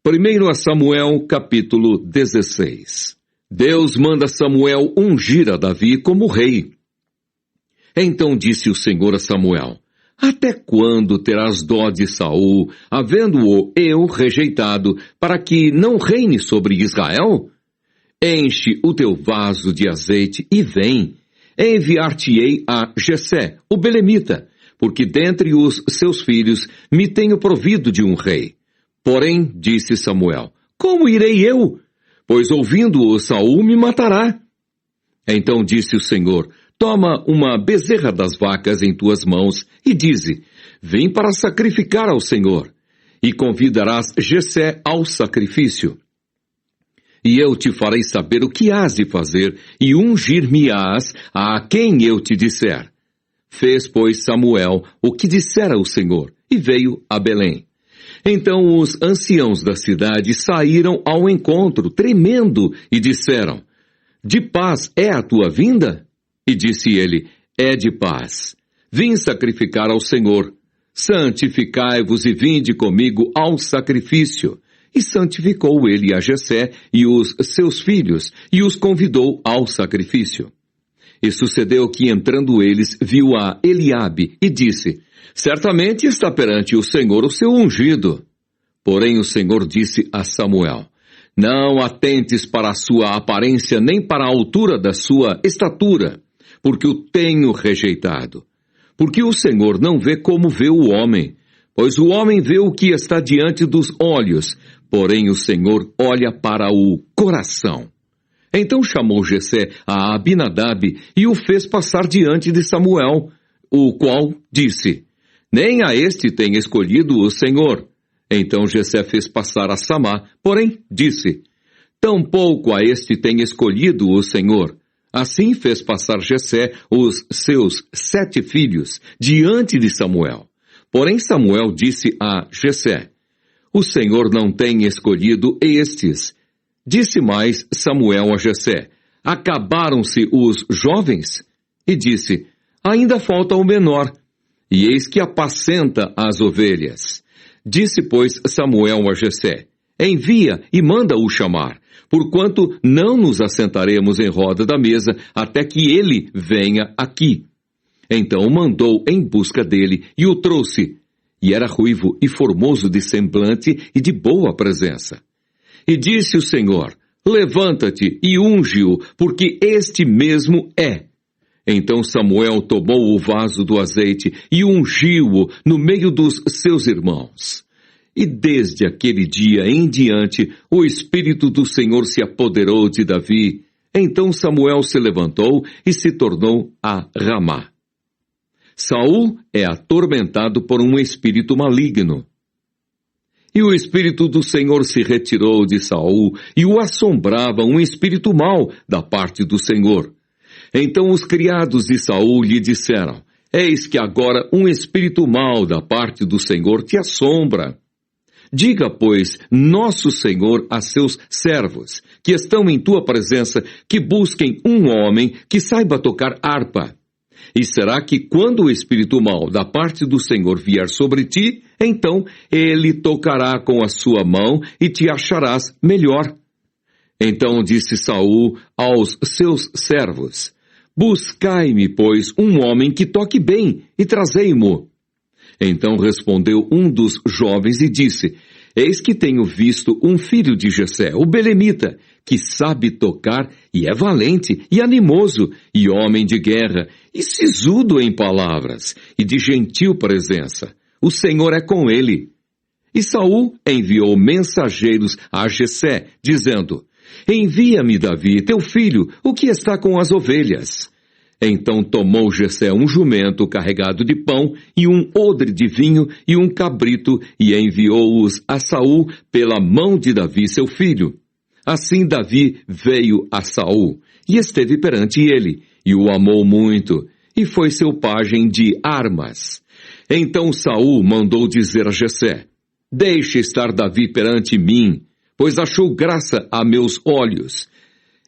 1 Samuel, capítulo 16. Deus manda Samuel ungir a Davi como rei. Então disse o Senhor a Samuel: Até quando terás dó de Saul, havendo-o eu rejeitado, para que não reine sobre Israel? Enche o teu vaso de azeite e vem. Enviar-te-ei a Jessé, o belemita, porque dentre os seus filhos me tenho provido de um rei. Porém, disse Samuel, como irei eu? Pois ouvindo-o Saul me matará. Então disse o Senhor, toma uma bezerra das vacas em tuas mãos e dize, vem para sacrificar ao Senhor, e convidarás Jessé ao sacrifício. E eu te farei saber o que hás de fazer, e ungir-me-ás a quem eu te disser. Fez, pois, Samuel o que dissera o Senhor, e veio a Belém. Então os anciãos da cidade saíram ao encontro, tremendo, e disseram, de paz é a tua vinda? E disse ele, é de paz. Vim sacrificar ao Senhor. Santificai-vos e vinde comigo ao sacrifício. E santificou ele a Jessé e os seus filhos, e os convidou ao sacrifício. E sucedeu que, entrando eles, viu a Eliabe, e disse, certamente está perante o Senhor o seu ungido. Porém o Senhor disse a Samuel, não atentes para a sua aparência, nem para a altura da sua estatura, porque o tenho rejeitado. Porque o Senhor não vê como vê o homem, pois o homem vê o que está diante dos olhos, porém o Senhor olha para o coração. Então chamou Jessé a Abinadab e o fez passar diante de Samuel, o qual disse, nem a este tem escolhido o Senhor. Então Jessé fez passar a Samá, porém disse, tampouco a este tem escolhido o Senhor. Assim fez passar Jessé os seus 7 filhos diante de Samuel. Porém Samuel disse a Jessé, o Senhor não tem escolhido estes. Disse mais Samuel a Jessé, acabaram-se os jovens? E disse, ainda falta o menor, e eis que apacenta as ovelhas. Disse, pois, Samuel a Jessé, envia e manda-o chamar, porquanto não nos assentaremos em roda da mesa até que ele venha aqui. Então mandou em busca dele e o trouxe, e era ruivo e formoso de semblante e de boa presença. E disse o Senhor, levanta-te e unge-o, porque este mesmo é. Então Samuel tomou o vaso do azeite e ungiu-o no meio dos seus irmãos. E desde aquele dia em diante, o Espírito do Senhor se apoderou de Davi. Então Samuel se levantou e se tornou a Ramá. Saul é atormentado por um espírito maligno. E o Espírito do Senhor se retirou de Saul, e o assombrava um espírito mau da parte do Senhor. Então os criados de Saul lhe disseram, eis que agora um espírito mau da parte do Senhor te assombra. Diga, pois, nosso Senhor a seus servos, que estão em tua presença, que busquem um homem que saiba tocar harpa. E será que quando o espírito mau da parte do Senhor vier sobre ti, então ele tocará com a sua mão e te acharás melhor. Então disse Saul aos seus servos, buscai-me, pois, um homem que toque bem, e trazei-mo. Então respondeu um dos jovens e disse, eis que tenho visto um filho de Jessé, o belemita, que sabe tocar e é valente e animoso, e homem de guerra, e sisudo em palavras, e de gentil presença. O Senhor é com ele. E Saul enviou mensageiros a Jessé, dizendo, envia-me Davi, teu filho, o que está com as ovelhas. Então tomou Jessé um jumento carregado de pão, e um odre de vinho, e um cabrito, e enviou-os a Saul pela mão de Davi, seu filho. Assim Davi veio a Saul, e esteve perante ele, e o amou muito, e foi seu pajem de armas. Então Saul mandou dizer a Jessé, deixe estar Davi perante mim, pois achou graça a meus olhos.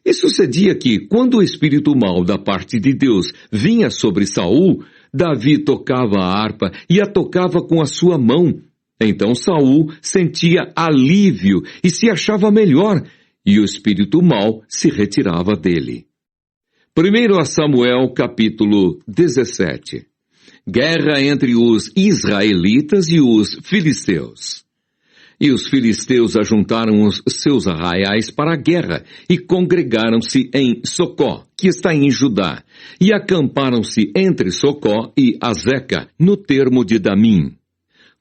E sucedia que, quando o espírito mau da parte de Deus vinha sobre Saul, Davi tocava a harpa e a tocava com a sua mão, Então Saul sentia alívio e se achava melhor, e o espírito mau se retirava dele. 1 Samuel capítulo 17. Guerra entre os israelitas e os filisteus. E os filisteus ajuntaram os seus arraiais para a guerra e congregaram-se em Socó, que está em Judá, e acamparam-se entre Socó e Azeca, no termo de Damim.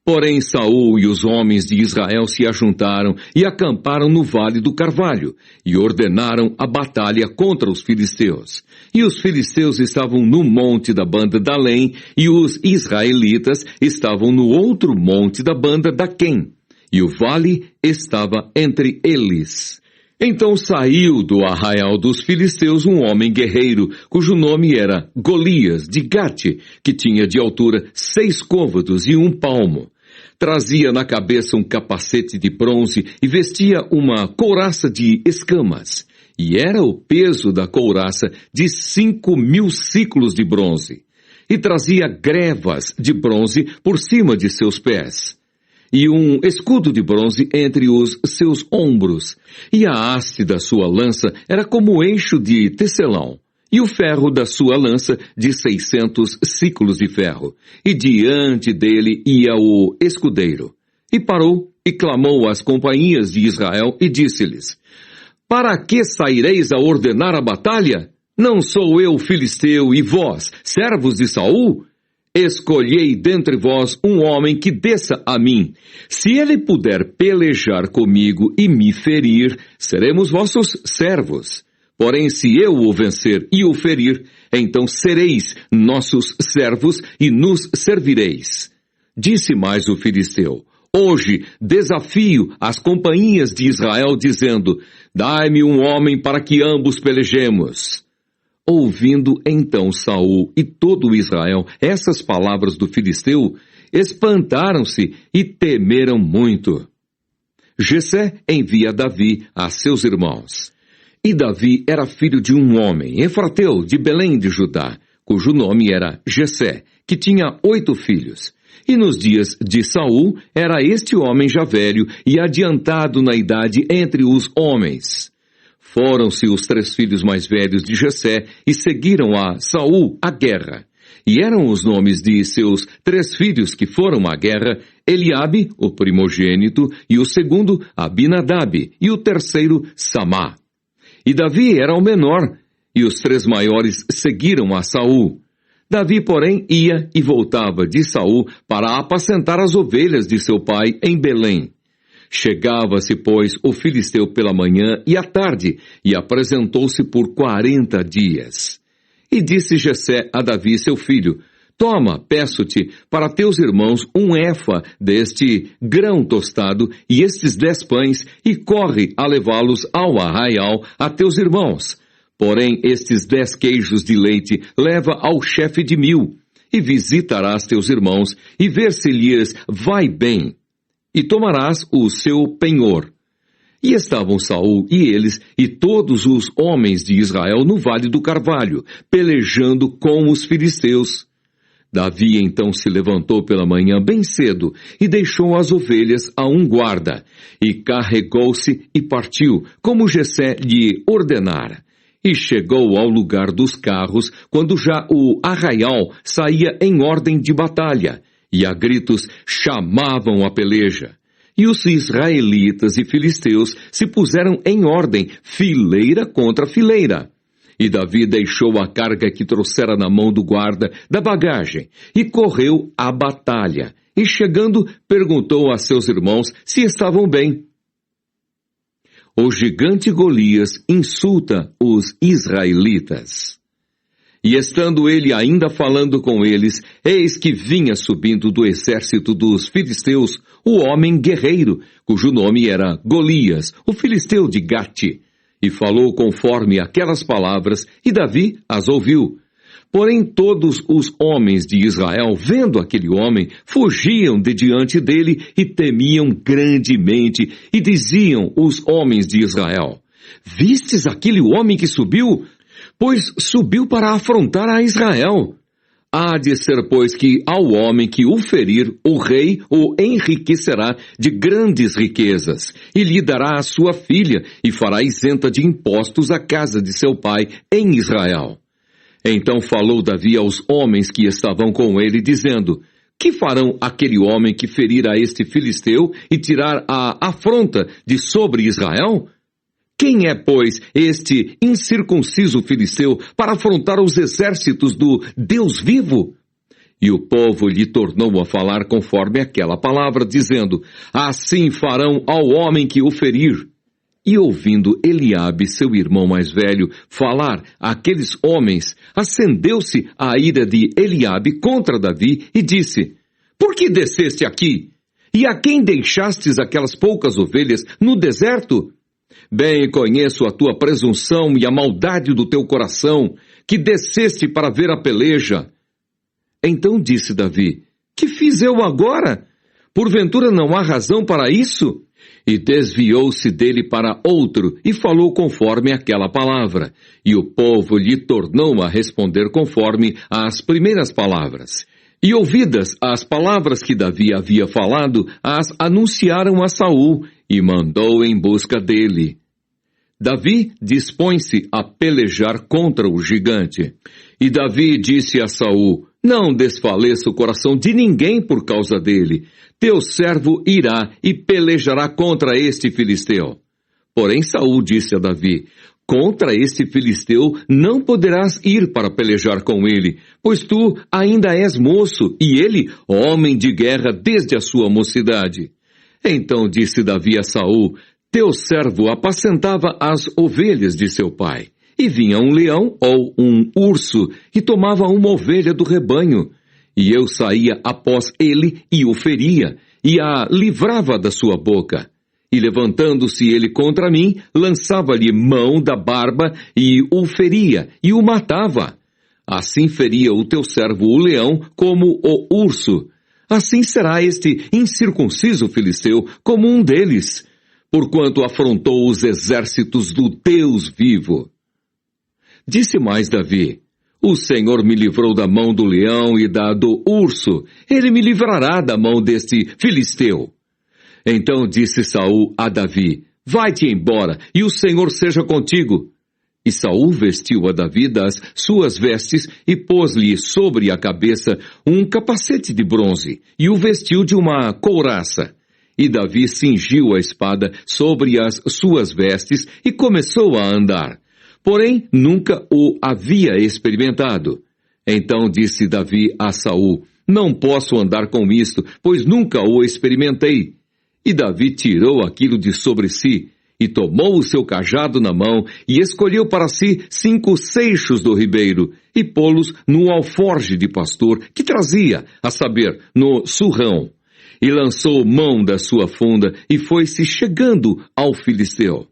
Porém Saul e os homens de Israel se ajuntaram e acamparam no Vale do Carvalho, e ordenaram a batalha contra os filisteus. E os filisteus estavam no monte da banda Dalém, e os israelitas estavam no outro monte da banda Daquém, e o vale estava entre eles. Então saiu do arraial dos filisteus um homem guerreiro, cujo nome era Golias, de Gate, que tinha de altura 6 côvados e 1 palmo. Trazia na cabeça um capacete de bronze e vestia uma couraça de escamas. E era o peso da couraça de 5.000 siclos de bronze. E trazia grevas de bronze por cima de seus pés. E um escudo de bronze entre os seus ombros. E a haste da sua lança era como eixo de tecelão. E o ferro da sua lança de 600 siclos de ferro. E diante dele ia o escudeiro. E parou e clamou às companhias de Israel e disse-lhes: Para que saireis a ordenar a batalha? Não sou eu filisteu e vós, servos de Saul? Escolhei dentre vós um homem que desça a mim. Se ele puder pelejar comigo e me ferir, seremos vossos servos. Porém, se eu o vencer e o ferir, então sereis nossos servos e nos servireis. Disse mais o filisteu: Hoje desafio as companhias de Israel, dizendo: Dai-me um homem para que ambos pelejemos. Ouvindo então Saul e todo Israel essas palavras do filisteu, espantaram-se e temeram muito. Jessé envia Davi a seus irmãos. E Davi era filho de um homem, efrateu, de Belém de Judá, cujo nome era Jessé, que tinha 8 filhos. E nos dias de Saul, era este homem já velho e adiantado na idade entre os homens. Foram-se os 3 filhos mais velhos de Jessé e seguiram a Saul à guerra. E eram os nomes de seus 3 filhos que foram à guerra: Eliabe, o primogênito, e o segundo, Abinadab, e o terceiro, Samá. E Davi era o menor, e os 3 maiores seguiram a Saul. Davi, porém, ia e voltava de Saul para apacentar as ovelhas de seu pai em Belém. Chegava-se, pois, o filisteu pela manhã e à tarde, e apresentou-se por 40 dias. E disse Jessé a Davi, seu filho: Toma, peço-te, para teus irmãos 1 efa deste grão tostado e estes 10 pães, e corre a levá-los ao arraial a teus irmãos. Porém, estes 10 queijos de leite leva ao chefe de 1000, e visitarás teus irmãos, e ver-se-lhes vai bem, e tomarás o seu penhor. E estavam Saul e eles e todos os homens de Israel no Vale do Carvalho, pelejando com os filisteus. Davi então se levantou pela manhã bem cedo e deixou as ovelhas a um guarda, e carregou-se e partiu, como Jessé lhe ordenara. E chegou ao lugar dos carros, quando já o arraial saía em ordem de batalha, e a gritos chamavam a peleja. E os israelitas e filisteus se puseram em ordem, fileira contra fileira. E Davi deixou a carga que trouxera na mão do guarda da bagagem, e correu à batalha. E chegando, perguntou a seus irmãos se estavam bem. O gigante Golias insulta os israelitas. E estando ele ainda falando com eles, eis que vinha subindo do exército dos filisteus o homem guerreiro, cujo nome era Golias, o filisteu de Gate. E falou conforme aquelas palavras, e Davi as ouviu. Porém todos os homens de Israel, vendo aquele homem, fugiam de diante dele e temiam grandemente, e diziam os homens de Israel: Vistes aquele homem que subiu? Pois subiu para afrontar a Israel. Há de ser, pois, que ao homem que o ferir, o rei o enriquecerá de grandes riquezas, e lhe dará a sua filha, e fará isenta de impostos a casa de seu pai em Israel. Então falou Davi aos homens que estavam com ele, dizendo: que farão aquele homem que ferir a este filisteu e tirar a afronta de sobre Israel? Quem é, pois, este incircunciso filisteu para afrontar os exércitos do Deus vivo? E o povo lhe tornou a falar conforme aquela palavra, dizendo: assim farão ao homem que o ferir. E ouvindo Eliabe, seu irmão mais velho, falar àqueles homens, acendeu-se a ira de Eliabe contra Davi e disse: por que desceste aqui? E a quem deixastes aquelas poucas ovelhas no deserto? Bem conheço a tua presunção e a maldade do teu coração, que desceste para ver a peleja. Então disse Davi: que fiz eu agora? Porventura não há razão para isso? E desviou-se dele para outro, e falou conforme aquela palavra. E o povo lhe tornou a responder conforme as primeiras palavras. E ouvidas as palavras que Davi havia falado, as anunciaram a Saul, e mandou em busca dele. Davi dispõe-se a pelejar contra o gigante. E Davi disse a Saul: não desfaleça o coração de ninguém por causa dele. Teu servo irá e pelejará contra este filisteu. Porém Saul disse a Davi: contra este filisteu não poderás ir para pelejar com ele, pois tu ainda és moço, e ele, homem de guerra desde a sua mocidade. Então disse Davi a Saul: teu servo apacentava as ovelhas de seu pai. E vinha um leão ou um urso e tomava uma ovelha do rebanho. E eu saía após ele e o feria, e a livrava da sua boca. E levantando-se ele contra mim, lançava-lhe mão da barba e o feria, e o matava. Assim feria o teu servo o leão como o urso. Assim será este incircunciso filisteu como um deles, porquanto afrontou os exércitos do Deus vivo. Disse mais Davi: o Senhor me livrou da mão do leão e da do urso, ele me livrará da mão deste filisteu. Então disse Saul a Davi: vai-te embora, e o Senhor seja contigo. E Saul vestiu a Davi das suas vestes e pôs-lhe sobre a cabeça um capacete de bronze, e o vestiu de uma couraça. E Davi cingiu a espada sobre as suas vestes e começou a andar. Porém, nunca o havia experimentado. Então disse Davi a Saul: não posso andar com isto, pois nunca o experimentei. E Davi tirou aquilo de sobre si, e tomou o seu cajado na mão, e escolheu para si 5 seixos do ribeiro, e pô-los no alforje de pastor que trazia, a saber, no surrão. E lançou mão da sua funda, e foi-se chegando ao filisteu.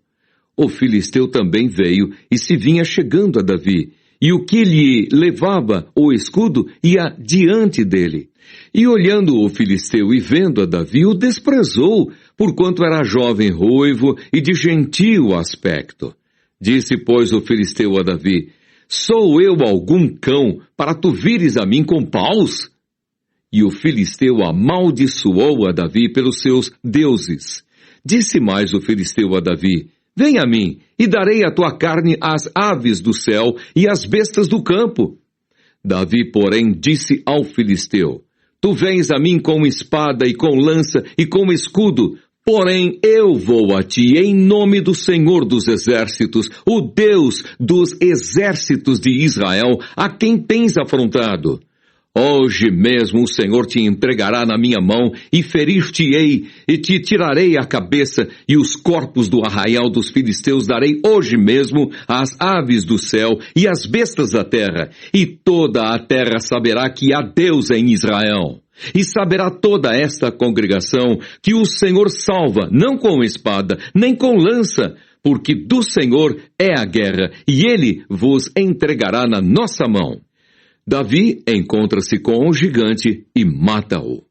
O filisteu também veio, e se vinha chegando a Davi, e o que lhe levava o escudo ia diante dele. E olhando o filisteu e vendo a Davi, o desprezou, porquanto era jovem ruivo e de gentil aspecto. Disse, pois, o filisteu a Davi: sou eu algum cão, para tu vires a mim com paus? E o filisteu amaldiçoou a Davi pelos seus deuses. Disse mais o filisteu a Davi: vem a mim, e darei a tua carne às aves do céu e às bestas do campo. Davi, porém, disse ao filisteu: tu vens a mim com espada e com lança e com escudo, porém eu vou a ti em nome do Senhor dos exércitos, o Deus dos exércitos de Israel, a quem tens afrontado. Hoje mesmo o Senhor te entregará na minha mão, e ferir-te-ei, e te tirarei a cabeça, e os corpos do arraial dos filisteus darei hoje mesmo às aves do céu e às bestas da terra, e toda a terra saberá que há Deus em Israel. E saberá toda esta congregação que o Senhor salva, não com espada, nem com lança, porque do Senhor é a guerra, e ele vos entregará na nossa mão. Davi encontra-se com o gigante e mata-o.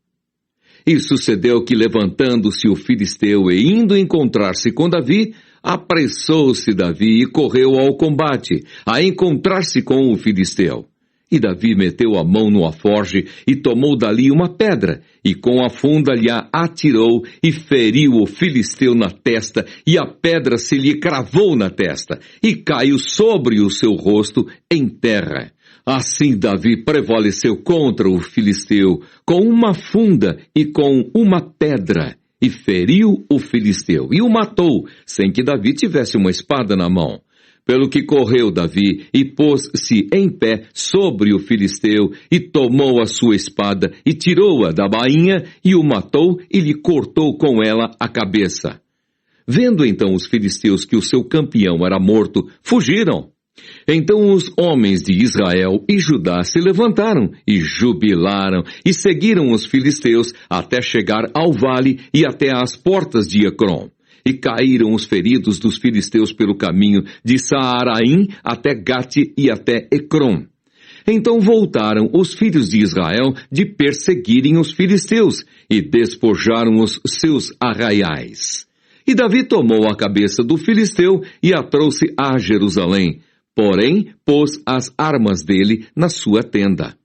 E sucedeu que, levantando-se o filisteu e indo encontrar-se com Davi, apressou-se Davi e correu ao combate, a encontrar-se com o filisteu. E Davi meteu a mão no alforje e tomou dali uma pedra, e com a funda lhe a atirou e feriu o filisteu na testa, e a pedra se lhe cravou na testa, e caiu sobre o seu rosto em terra. Assim Davi prevaleceu contra o filisteu, com uma funda e com uma pedra, e feriu o filisteu, e o matou, sem que Davi tivesse uma espada na mão. Pelo que correu Davi e pôs-se em pé sobre o filisteu e tomou a sua espada e tirou-a da bainha e o matou e lhe cortou com ela a cabeça. Vendo então os filisteus que o seu campeão era morto, fugiram. Então os homens de Israel e Judá se levantaram e jubilaram e seguiram os filisteus até chegar ao vale e até às portas de Ecrom. E caíram os feridos dos filisteus pelo caminho de Saaraim até Gate e até Ecrom. Então voltaram os filhos de Israel de perseguirem os filisteus e despojaram os seus arraiais. E Davi tomou a cabeça do filisteu e a trouxe a Jerusalém, porém pôs as armas dele na sua tenda.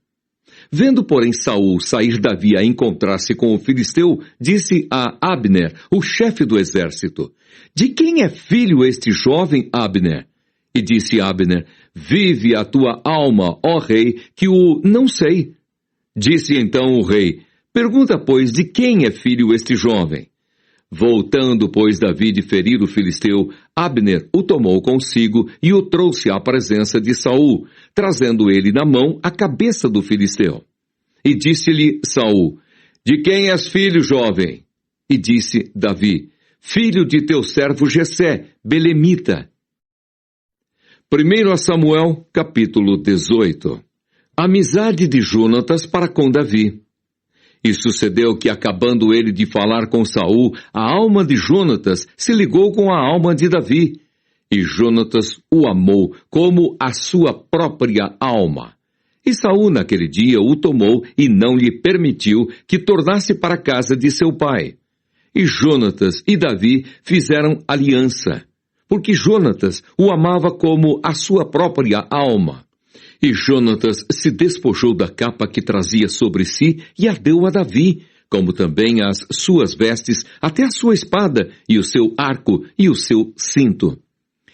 Vendo, porém, Saul sair Davi a encontrar-se com o filisteu, disse a Abner, o chefe do exército: De quem é filho este jovem, Abner? E disse Abner: Vive a tua alma, ó rei, que o não sei. Disse então o rei: Pergunta, pois, de quem é filho este jovem? Voltando, pois, Davi de ferir o filisteu, Abner o tomou consigo e o trouxe à presença de Saul, trazendo ele na mão a cabeça do filisteu. E disse-lhe Saul: De quem és filho, jovem? E disse Davi: Filho de teu servo Jessé, belemita. 1 Samuel, capítulo 18. Amizade de Jonatas para com Davi. E sucedeu que, acabando ele de falar com Saul, a alma de Jonatas se ligou com a alma de Davi. E Jonatas o amou como a sua própria alma. E Saul naquele dia o tomou e não lhe permitiu que tornasse para a casa de seu pai. E Jonatas e Davi fizeram aliança, porque Jonatas o amava como a sua própria alma. E Jonatas se despojou da capa que trazia sobre si e a deu a Davi, como também as suas vestes, até a sua espada, e o seu arco, e o seu cinto.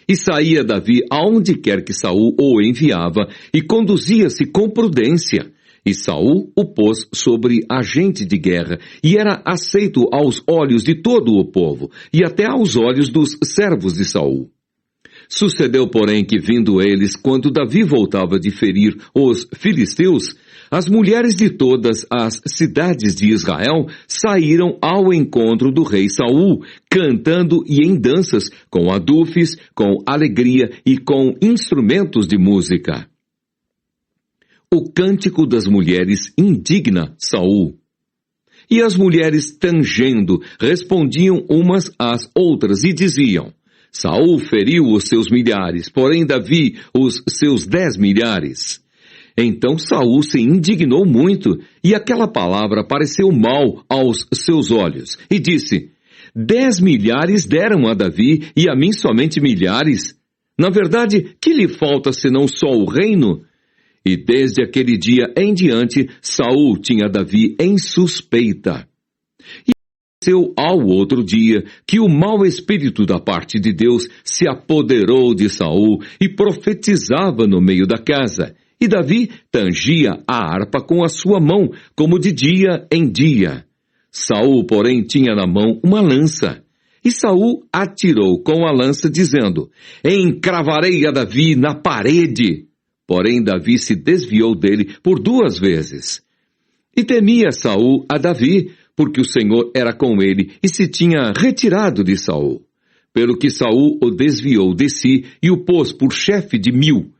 E saía Davi aonde quer que Saul o enviava, e conduzia-se com prudência. E Saul o pôs sobre agente de guerra, e era aceito aos olhos de todo o povo, e até aos olhos dos servos de Saul. Sucedeu, porém, que vindo eles, quando Davi voltava de ferir os filisteus, as mulheres de todas as cidades de Israel saíram ao encontro do rei Saul, cantando e em danças, com adufes, com alegria e com instrumentos de música. O cântico das mulheres indigna Saul. E as mulheres, tangendo, respondiam umas às outras e diziam: Saul feriu os seus milhares, porém Davi os seus 10 milhares. Então Saul se indignou muito, e aquela palavra pareceu mal aos seus olhos, e disse: 10 milhares deram a Davi, e a mim somente milhares? Na verdade, que lhe falta senão só o reino? E desde aquele dia em diante, Saul tinha Davi em suspeita. Ao outro dia, que o mau espírito da parte de Deus se apoderou de Saul e profetizava no meio da casa. E Davi tangia a harpa com a sua mão, como de dia em dia. Saul, porém, tinha na mão uma lança. E Saul atirou com a lança, dizendo: Encravarei a Davi na parede. Porém, Davi se desviou dele por 2 vezes. E temia Saul a Davi, porque o Senhor era com ele e se tinha retirado de Saul. Pelo que Saul o desviou de si e o pôs por chefe de 1000.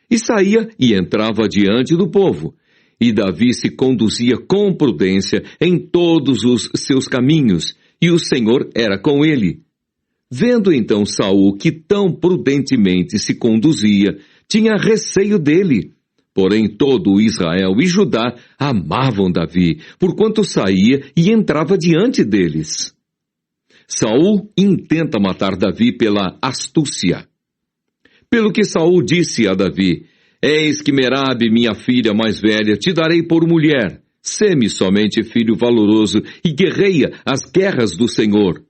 E saía e entrava diante do povo. E Davi se conduzia com prudência em todos os seus caminhos, e o Senhor era com ele. Vendo então Saul que tão prudentemente se conduzia, tinha receio dele. Porém, todo Israel e Judá amavam Davi, porquanto saía e entrava diante deles. Saul intenta matar Davi pela astúcia. Pelo que Saul disse a Davi: Eis que Merabe, minha filha mais velha, te darei por mulher. Sê-me somente filho valoroso e guerreia as guerras do Senhor.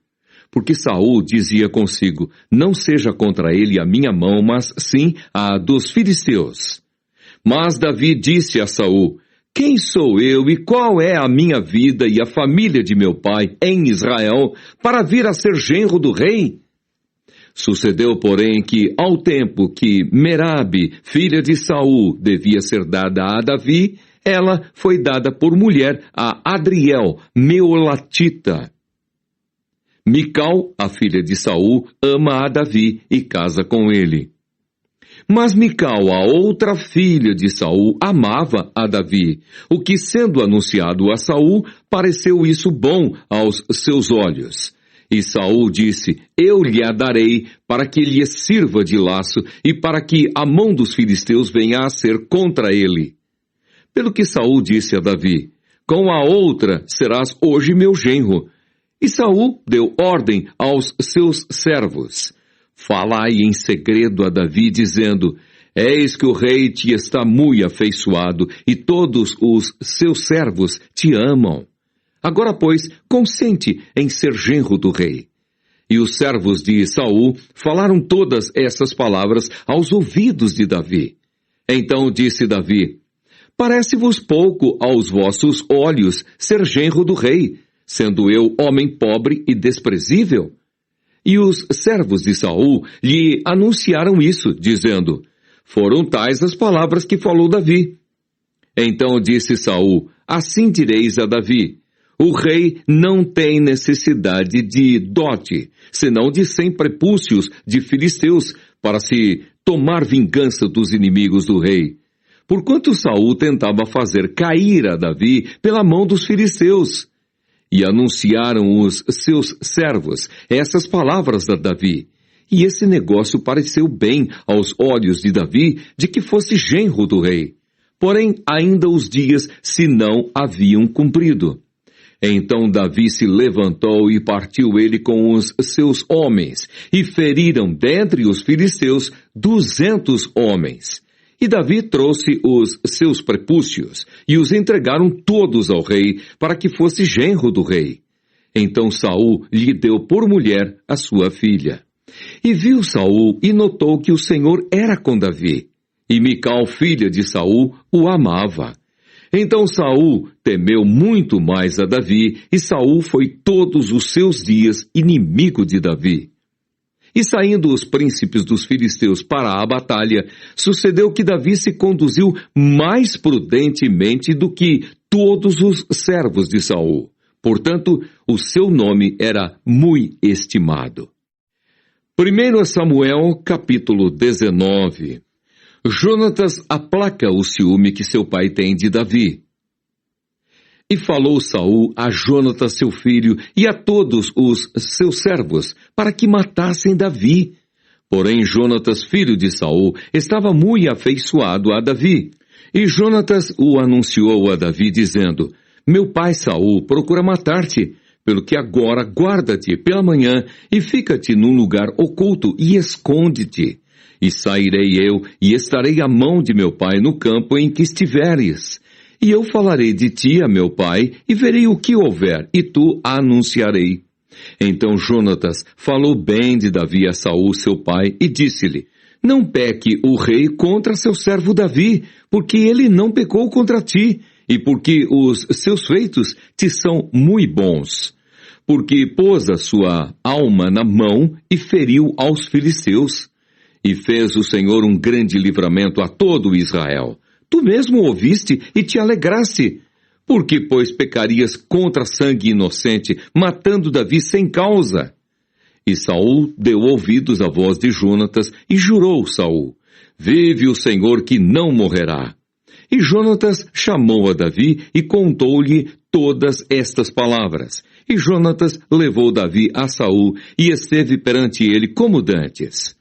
Porque Saul dizia consigo, não seja contra ele a minha mão, mas sim a dos filisteus. Mas Davi disse a Saul, quem sou eu e qual é a minha vida e a família de meu pai em Israel para vir a ser genro do rei? Sucedeu, porém, que ao tempo que Merabe, filha de Saul, devia ser dada a Davi, ela foi dada por mulher a Adriel, meolatita. Mical, a filha de Saul, ama a Davi e casa com ele. Mas Mical, a outra filha de Saul, amava a Davi, o que, sendo anunciado a Saul, pareceu isso bom aos seus olhos. E Saul disse, eu lhe a darei para que lhe sirva de laço e para que a mão dos filisteus venha a ser contra ele. Pelo que Saul disse a Davi, com a outra serás hoje meu genro. E Saul deu ordem aos seus servos, falai em segredo a Davi, dizendo, eis que o rei te está muito afeiçoado e todos os seus servos te amam. Agora, pois, consente em ser genro do rei. E os servos de Saul falaram todas essas palavras aos ouvidos de Davi. Então disse Davi, parece-vos pouco aos vossos olhos ser genro do rei, sendo eu homem pobre e desprezível? E os servos de Saul lhe anunciaram isso, dizendo, foram tais as palavras que falou Davi. Então disse Saul, assim direis a Davi, o rei não tem necessidade de dote, senão de 100 prepúcios de filisteus, para se tomar vingança dos inimigos do rei. Porquanto Saul tentava fazer cair a Davi pela mão dos filisteus. E anunciaram os seus servos essas palavras a Davi. E esse negócio pareceu bem aos olhos de Davi de que fosse genro do rei. Porém, ainda os dias se não haviam cumprido. Então Davi se levantou e partiu ele com os seus homens, e feriram dentre os filisteus 200 homens. E Davi trouxe os seus prepúcios, e os entregaram todos ao rei, para que fosse genro do rei. Então Saul lhe deu por mulher a sua filha. E viu Saul e notou que o Senhor era com Davi, e Mical, filha de Saul, o amava. Então Saul temeu muito mais a Davi, e Saul foi todos os seus dias inimigo de Davi. E saindo os príncipes dos filisteus para a batalha, sucedeu que Davi se conduziu mais prudentemente do que todos os servos de Saul. Portanto, o seu nome era muito estimado. 1 Samuel, capítulo 19. Jonatas aplaca o ciúme que seu pai tem de Davi. E falou Saul a Jonatas seu filho e a todos os seus servos, para que matassem Davi. Porém Jonatas, filho de Saul, estava muito afeiçoado a Davi. E Jonatas o anunciou a Davi, dizendo, meu pai Saul procura matar-te, pelo que agora guarda-te pela manhã e fica-te num lugar oculto e esconde-te. E sairei eu e estarei à mão de meu pai no campo em que estiveres. E eu falarei de ti a meu pai e verei o que houver, e tu a anunciarei. Então Jonatas falou bem de Davi a Saul seu pai e disse-lhe, não peque o rei contra seu servo Davi, porque ele não pecou contra ti, e porque os seus feitos te são muito bons. Porque pôs a sua alma na mão e feriu aos filisteus. E fez o Senhor um grande livramento a todo Israel. Tu mesmo ouviste e te alegraste. Por que, pois, pecarias contra sangue inocente, matando Davi sem causa? E Saul deu ouvidos à voz de Jonatas e jurou Saul, vive o Senhor que não morrerá. E Jonatas chamou a Davi e contou-lhe todas estas palavras. E Jonatas levou Davi a Saul e esteve perante ele como dantes.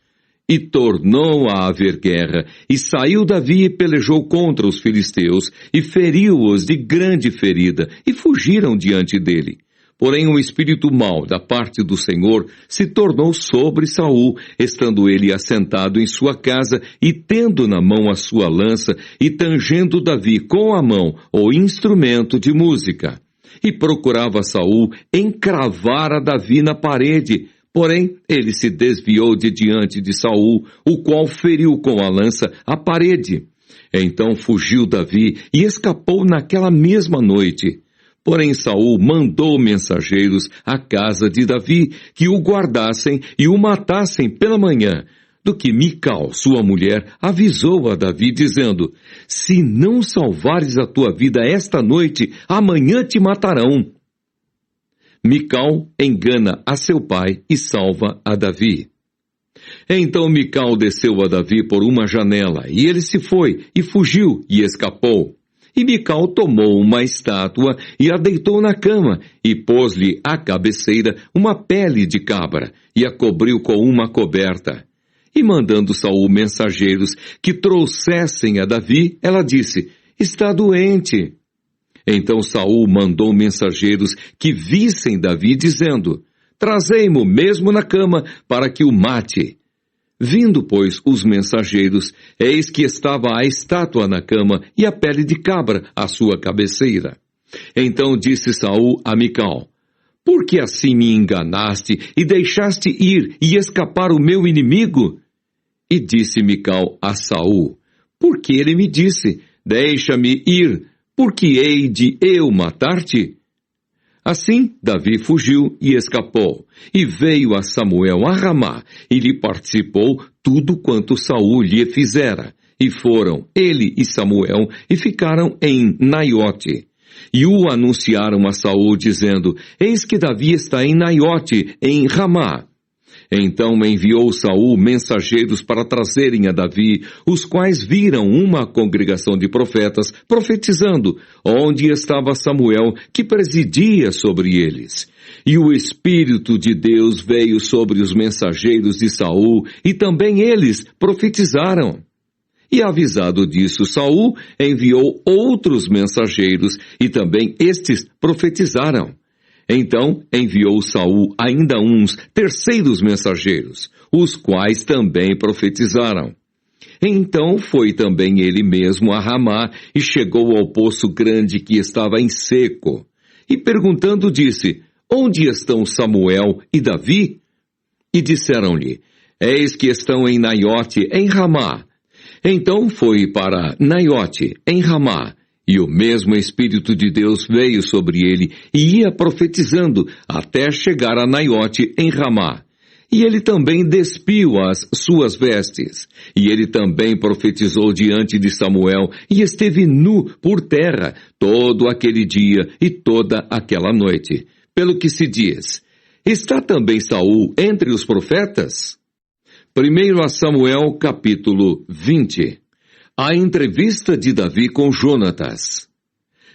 E tornou a haver guerra, e saiu Davi e pelejou contra os filisteus, e feriu-os de grande ferida, e fugiram diante dele. Porém, o espírito mau da parte do Senhor se tornou sobre Saul, estando ele assentado em sua casa e tendo na mão a sua lança e tangendo Davi com a mão o instrumento de música. E procurava Saul encravar a Davi na parede, porém ele se desviou de diante de Saul, o qual feriu com a lança a parede. Então fugiu Davi e escapou naquela mesma noite. Porém Saul mandou mensageiros à casa de Davi, que o guardassem e o matassem pela manhã, do que Mical, sua mulher, avisou a Davi, dizendo: se não salvares a tua vida esta noite, amanhã te matarão. Mical engana a seu pai e salva a Davi. Então Mical desceu a Davi por uma janela, e ele se foi, e fugiu, e escapou. E Mical tomou uma estátua e a deitou na cama, e pôs-lhe à cabeceira uma pele de cabra, e a cobriu com uma coberta. E mandando Saul mensageiros que trouxessem a Davi, ela disse: está doente. Então Saul mandou mensageiros que vissem Davi, dizendo: trazei-mo mesmo na cama, para que o mate. Vindo, pois, os mensageiros, eis que estava a estátua na cama e a pele de cabra à sua cabeceira. Então disse Saul a Mical: por que assim me enganaste e deixaste ir e escapar o meu inimigo? E disse Mical a Saul: porque ele me disse: deixa-me ir, porque hei de eu matar-te? Assim, Davi fugiu e escapou, e veio a Samuel a Ramá, e lhe participou tudo quanto Saul lhe fizera. E foram ele e Samuel, e ficaram em Naiote. E o anunciaram a Saul, dizendo: eis que Davi está em Naiote, em Ramá. Então enviou Saul mensageiros para trazerem a Davi, os quais viram uma congregação de profetas profetizando, onde estava Samuel, que presidia sobre eles. E o Espírito de Deus veio sobre os mensageiros de Saul, e também eles profetizaram. E avisado disso, Saul enviou outros mensageiros, e também estes profetizaram. Então enviou Saul ainda uns terceiros mensageiros, os quais também profetizaram. Então foi também ele mesmo a Ramá e chegou ao poço grande que estava em seco. E perguntando disse: onde estão Samuel e Davi? E disseram-lhe: eis que estão em Naiote, em Ramá. Então foi para Naiote, em Ramá. E o mesmo Espírito de Deus veio sobre ele e ia profetizando até chegar a Naiote em Ramá. E ele também despiu as suas vestes. E ele também profetizou diante de Samuel e esteve nu por terra todo aquele dia e toda aquela noite. Pelo que se diz: está também Saul entre os profetas? 1 Samuel capítulo 20. A entrevista de Davi com Jonatas.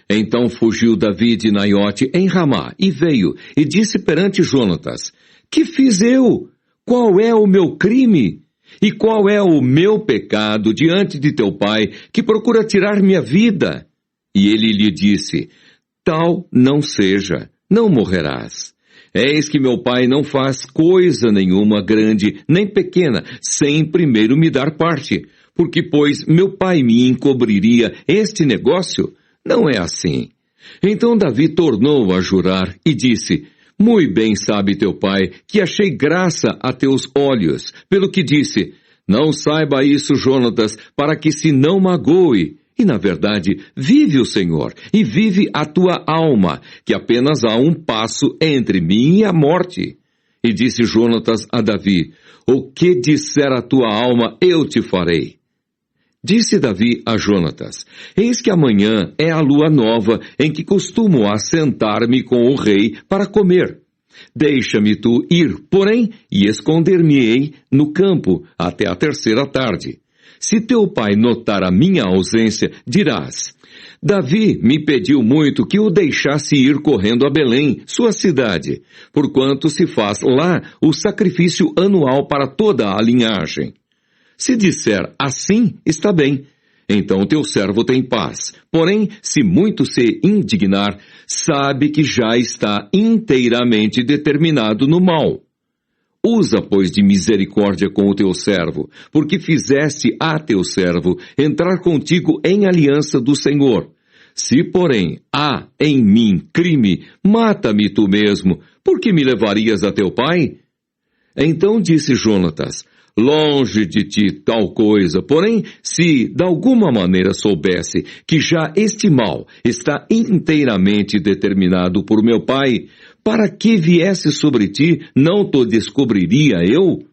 Então fugiu Davi de Naiote em Ramá, e veio, e disse perante Jonatas: que fiz eu? Qual é o meu crime? E qual é o meu pecado diante de teu pai, que procura tirar minha vida? E ele lhe disse: tal não seja, não morrerás. Eis que meu pai não faz coisa nenhuma grande, nem pequena, sem primeiro me dar parte. Porque, pois, meu pai me encobriria este negócio? Não é assim. Então Davi tornou a jurar e disse: muito bem sabe teu pai que achei graça a teus olhos, pelo que disse: não saiba isso, Jonatas, para que se não magoe. E, na verdade, vive o Senhor, e vive a tua alma, que apenas há um passo entre mim e a morte. E disse Jonatas a Davi: o que disser a tua alma, eu te farei. Disse Davi a Jonatas: eis que amanhã é a lua nova, em que costumo assentar-me com o rei para comer. Deixa-me tu ir, porém, e esconder-me-ei no campo até a terceira tarde. Se teu pai notar a minha ausência, dirás: Davi me pediu muito que o deixasse ir correndo a Belém, sua cidade, porquanto se faz lá o sacrifício anual para toda a linhagem. Se disser assim, está bem. então teu servo tem paz. Porém, se muito se indignar, sabe que já está inteiramente determinado no mal. Usa, pois, de misericórdia com o teu servo, porque fizeste a teu servo entrar contigo em aliança do Senhor. Se, porém, há em mim crime, mata-me tu mesmo, porque me levarias a teu pai? Então disse Jonatas: longe de ti tal coisa, porém, se de alguma maneira soubesse que já este mal está inteiramente determinado por meu pai, para que viesse sobre ti, não te descobriria eu?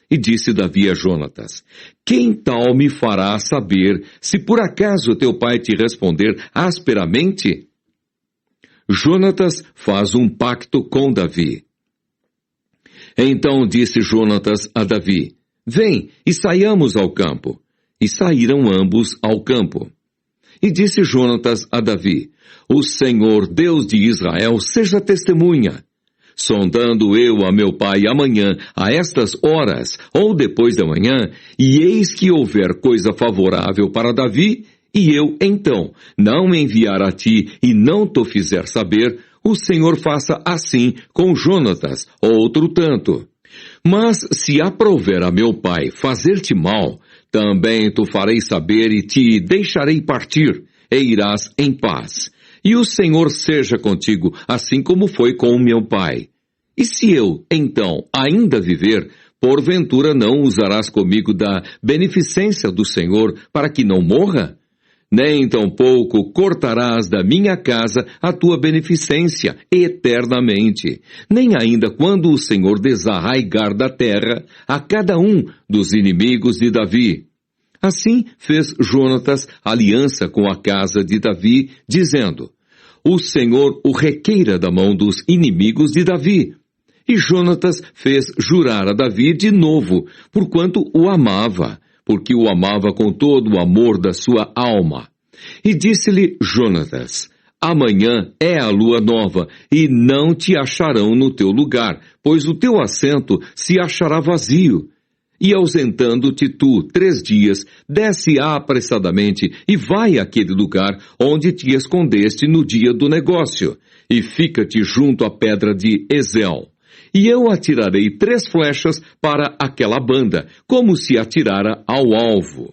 E disse Davi a Jonatas: quem tal me fará saber, se por acaso teu pai te responder asperamente? Jonatas faz um pacto com Davi. Então disse Jonatas a Davi: vem, e saiamos ao campo. E saíram ambos ao campo. E disse Jonatas a Davi: o Senhor, Deus de Israel, seja testemunha. Sondando eu a meu pai amanhã, a estas horas, ou depois da manhã, e eis que houver coisa favorável para Davi, e eu, então, não enviar a ti e não te fizer saber, o Senhor faça assim com Jonatas, outro tanto. Mas se aprouver a meu pai fazer-te mal, também tu farei saber e te deixarei partir, e irás em paz. E o Senhor seja contigo, assim como foi com o meu pai. E se eu, então, ainda viver, porventura não usarás comigo da beneficência do Senhor para que não morra? Nem tampouco cortarás da minha casa a tua beneficência eternamente, nem ainda quando o Senhor desarraigar da terra a cada um dos inimigos de Davi. Assim fez Jonatas aliança com a casa de Davi, dizendo: o Senhor o requeira da mão dos inimigos de Davi. E Jonatas fez jurar a Davi de novo, porquanto o amava, porque o amava com todo o amor da sua alma. E disse-lhe Jonatas: amanhã é a lua nova, e não te acharão no teu lugar, pois o teu assento se achará vazio. E ausentando-te tu 3 dias, desce apressadamente e vai àquele lugar onde te escondeste no dia do negócio, e fica-te junto à pedra de Ezel. E eu atirarei 3 flechas para aquela banda, como se atirara ao alvo.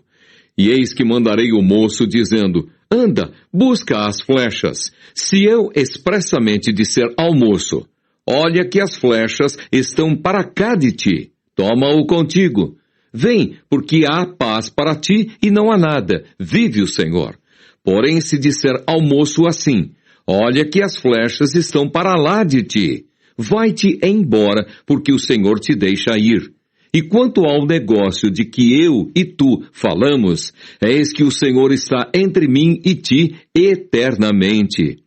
E eis que mandarei o moço, dizendo: anda, busca as flechas. Se eu expressamente disser ao moço: olha que as flechas estão para cá de ti, toma-o contigo. Vem, porque há paz para ti e não há nada, vive o Senhor. Porém, se disser ao moço assim: olha que as flechas estão para lá de ti, vai-te embora, porque o Senhor te deixa ir. E quanto ao negócio de que eu e tu falamos, eis que o Senhor está entre mim e ti eternamente.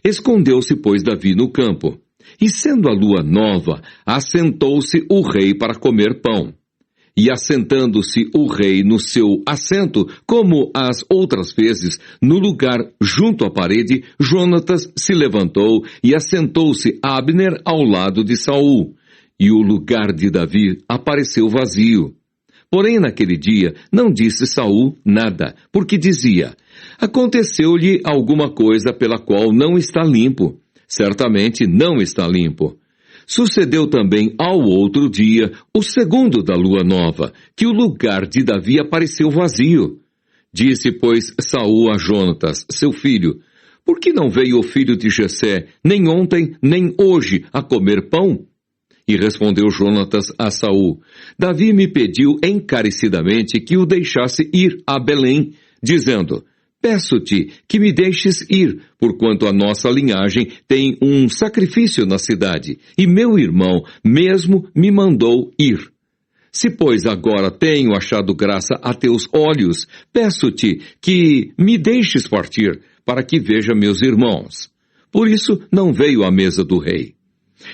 Escondeu-se, pois, Davi no campo. E sendo a lua nova, assentou-se o rei para comer pão. E assentando-se o rei no seu assento, como as outras vezes, no lugar junto à parede, Jonatas se levantou e assentou-se Abner ao lado de Saul. E o lugar de Davi apareceu vazio. Porém, naquele dia, não disse Saul nada, porque dizia: aconteceu-lhe alguma coisa pela qual não está limpo. Certamente não está limpo. Sucedeu também ao outro dia, o segundo da lua nova, que o lugar de Davi apareceu vazio. Disse, pois, Saul a Jonatas, seu filho: por que não veio o filho de Jessé, nem ontem, nem hoje, a comer pão? E respondeu Jonatas a Saul: Davi me pediu encarecidamente que o deixasse ir a Belém, dizendo: peço-te que me deixes ir, porquanto a nossa linhagem tem um sacrifício na cidade, e meu irmão mesmo me mandou ir. Se, pois, agora tenho achado graça a teus olhos, peço-te que me deixes partir, para que veja meus irmãos. Por isso não veio à mesa do rei.